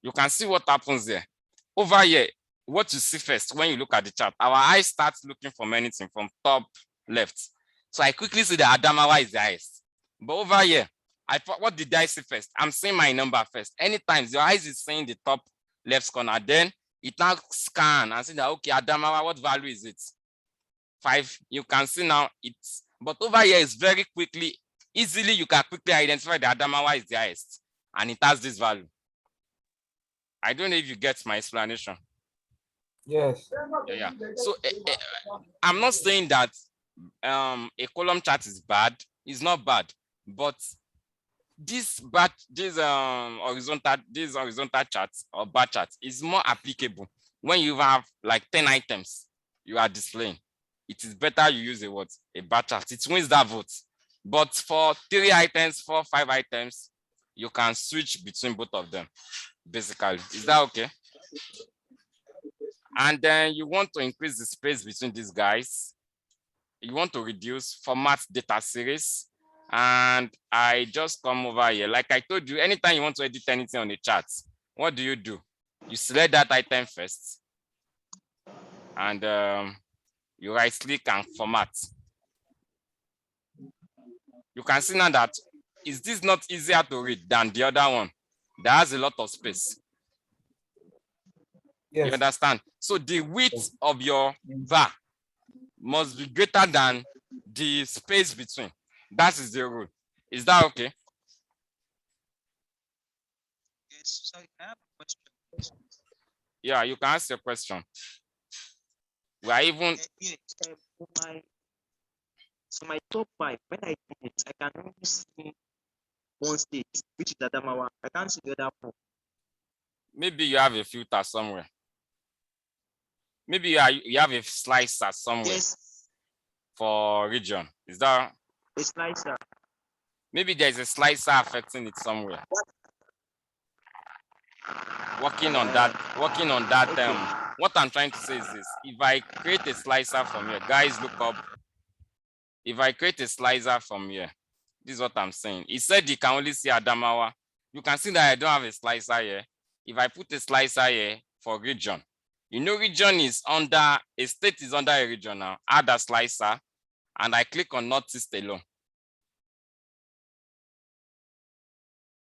You can see what happens there. Over here, what you see first when you look at the chart, our eyes start looking for anything from top left. So I quickly see that Adamawa is the highest. But over here, I thought, what did I see first? I'm seeing my number first. Anytime your eyes is seeing the top left corner, then it now scan and see that, okay, Adamawa, what value is it? 5. You can see now it's, but over here is very quickly, easily you can quickly identify that Adamawa is the highest and it has this value. I don't know if you get my explanation. Yes. Yeah. So I'm not saying that a column chart is bad. It's not bad, but this horizontal charts or bar charts is more applicable when you have like 10 items you are displaying. It is better you use a bar chart. It wins that vote. But for 3 items, 4, 5 items, you can switch between both of them, basically. Is that okay? And then you want to increase the space between these guys. You want to reduce format data series. And I just come over here. Like I told you, anytime you want to edit anything on a chart, what do? You select that item first. And you right click and format. You can see now that, is this not easier to read than the other one that has a lot of space? Yes. You understand? So the width of your bar must be greater than the space between. That is the rule. Is that okay? Yes, sorry, I have a question. Yeah, you can ask your question. We are even Yes, for my top 5, when I do it, I can only see one state, which is Adamawa. I can't see the other 4. maybe you have a filter somewhere. Maybe you have a slicer somewhere. Yes. For region. Is that a slicer? Maybe there's a slicer affecting it somewhere. Working on that. Okay. What I'm trying to say is this: if I create a slicer from here, guys, look up. If I create a slicer from here, this is what I'm saying. It said you can only see Adamawa. You can see that I don't have a slicer here. If I put a slicer here for region, you know, region is under a state is under a region now. Add a slicer, and I click on Northeast alone.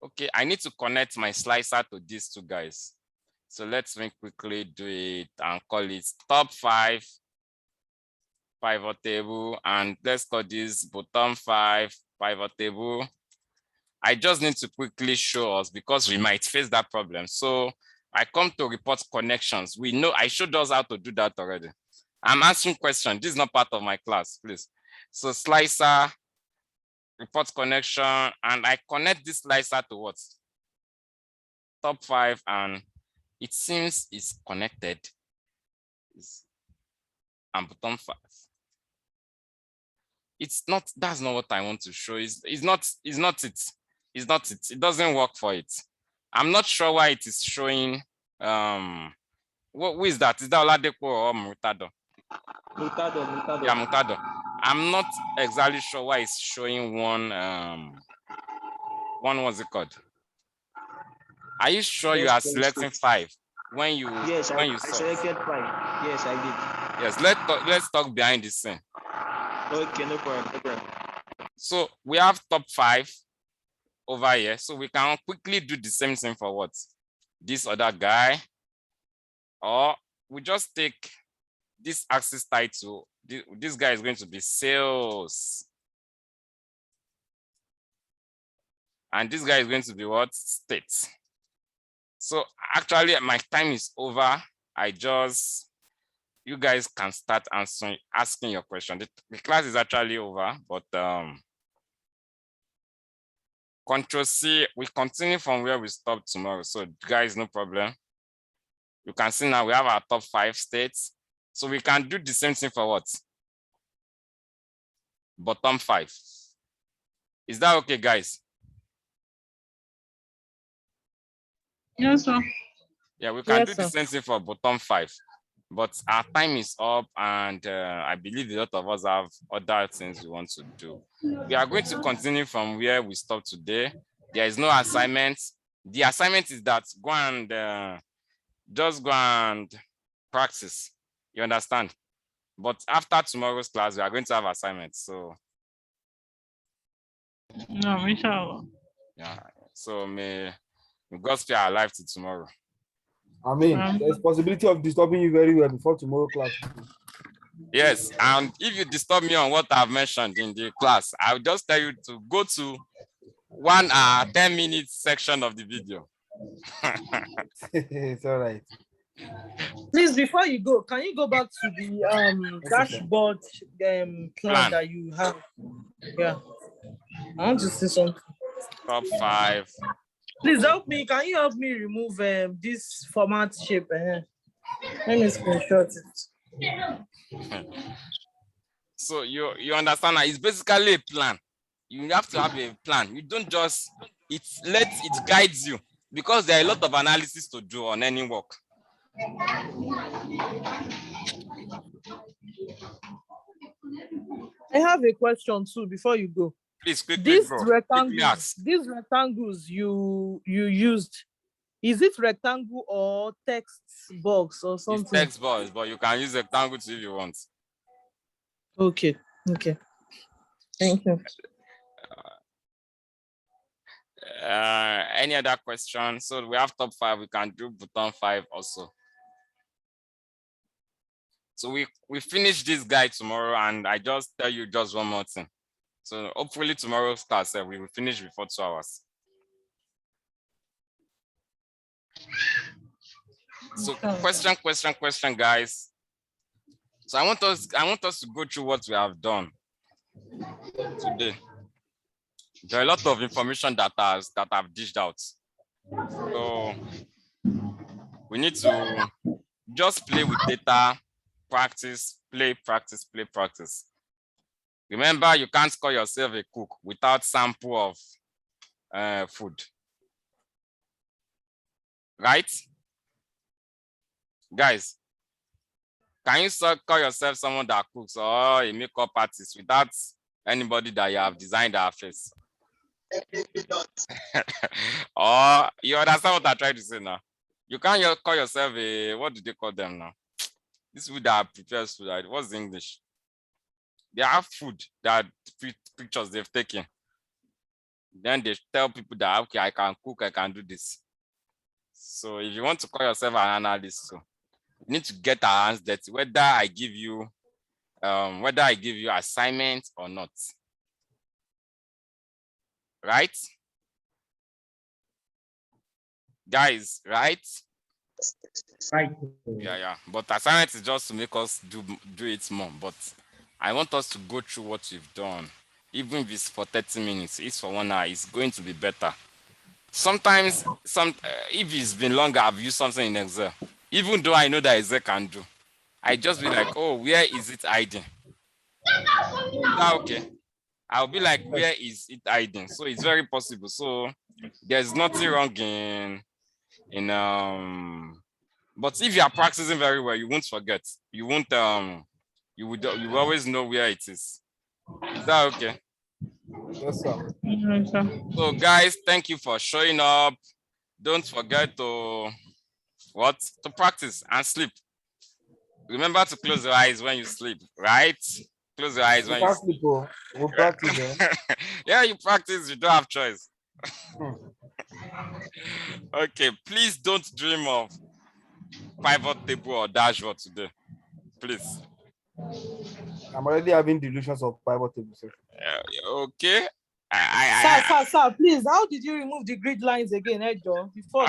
Okay, I need to connect my slicer to these 2 guys. So let's quickly do it and call it top 5 pivot table, and let's call this bottom 5 pivot table. I just need to quickly show us because we might face that problem. So I come to report connections. We know I showed us how to do that already. I'm answering questions. This is not part of my class, please. So slicer, report connection, and I connect this slicer to what? Top 5, and it seems it's connected. And bottom 5. It's not, that's not what I want to show. It's not it. It's not it. It doesn't work for it. I'm not sure why it is showing. Who is that? Is that Oladepo or Murtado? Mutado. Yeah, Murtado. I'm not exactly sure why it's showing one. What's it called? Are you sure you are selecting 5 when you Yes, when I you saw it? selected 5. Yes, I did. Yes, let's talk behind the scene. Okay, no problem. So we have top 5 over here. So we can quickly do the same thing for what? This other guy. Or we just take this axis title. This guy is going to be sales. And this guy is going to be what? State. So actually my time is over. You guys can start asking your question. The class is actually over, but Control C, we continue from where we stopped tomorrow. So guys, no problem. You can see now we have our top 5 states. So we can do the same thing for what? Bottom 5. Is that okay, guys? Yes, sir. Yeah, we can Yes, do the sir. same thing for bottom 5. But our time is up, and I believe a lot of us have other things we want to do. We are going to continue from where we stopped today. There is no assignment. The assignment is that just go and practice. You understand? But after tomorrow's class, we are going to have assignments. So No, inshallah. yeah. So may God spare our life till tomorrow. I mean, there's possibility of disturbing you very well before tomorrow class. Yes, and if you disturb me on what I've mentioned in the class, I'll just tell you to go to 1 hour, 10 minutes section of the video. It's all right. Please, before you go, can you go back to the dashboard plan that you have? Yeah. I want to see something. Top 5. Please help me. Can you help me remove this format shape? Let me screenshot it. So you understand that it's basically a plan. You have to have a plan. You don't just it guides you, because there are a lot of analysis to do on any work. I have a question too before you go. Please quickly These go. rectangles you used, is it rectangle or text box or something? It's text box, but you can use rectangle if you want. Okay. Thank you. Any other questions? So we have top 5. We can do bottom 5 also. So we finish this guide tomorrow, and I just tell you just one more thing. So hopefully tomorrow's class we will finish before 2 hours. So question, guys. So I want us to go through what we have done today. There are a lot of information that I've dished out. So we need to just play with data, practice, play, practice, play, practice. Remember, you can't call yourself a cook without sample of food. Right? Guys, can you call yourself someone that cooks or a makeup artist without anybody that you have designed their face? Or you understand what I try to say now? You can't call yourself a, what do they call them now? This food that prepares food, right? What's the English? They have food that pictures they've taken. Then they tell people that, okay, I can cook, I can do this. So if you want to call yourself an analyst, so you need to get our hands dirty, whether I give you assignment or not. Right? Guys, right? Right. Yeah. But assignment is just to make us do it more. But I want us to go through what we've done. Even if it's for 30 minutes, it's for 1 hour, it's going to be better. Sometimes, if it's been longer, I've used something in Excel. Even though I know that Excel can do, I just be like, oh, where is it hiding? Is that okay? I'll be like, where is it hiding? So it's very possible. So there's nothing wrong but if you are practicing very well, you won't forget. You won't you will always know where it is. Is that okay? Yes, sir. So guys, thank you for showing up. Don't forget to practice and sleep. Remember to close your eyes when you sleep, right? Close your eyes when you sleep. We'll practice. Yeah, you practice, you don't have choice. Okay, please don't dream of pivot table or dashboard today. Please. I'm already having delusions of pivot table, sir. Okay. Sir, please, how did you remove the grid lines again, Joe? Before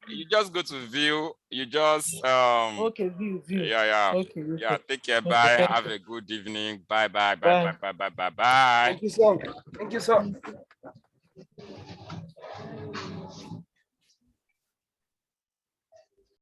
you just go to view, you just okay, view. Yeah. Okay. Yeah, take care. Okay, Bye. thank Have you. a good evening. Bye. Bye. Thank you, sir. Thank you, sir.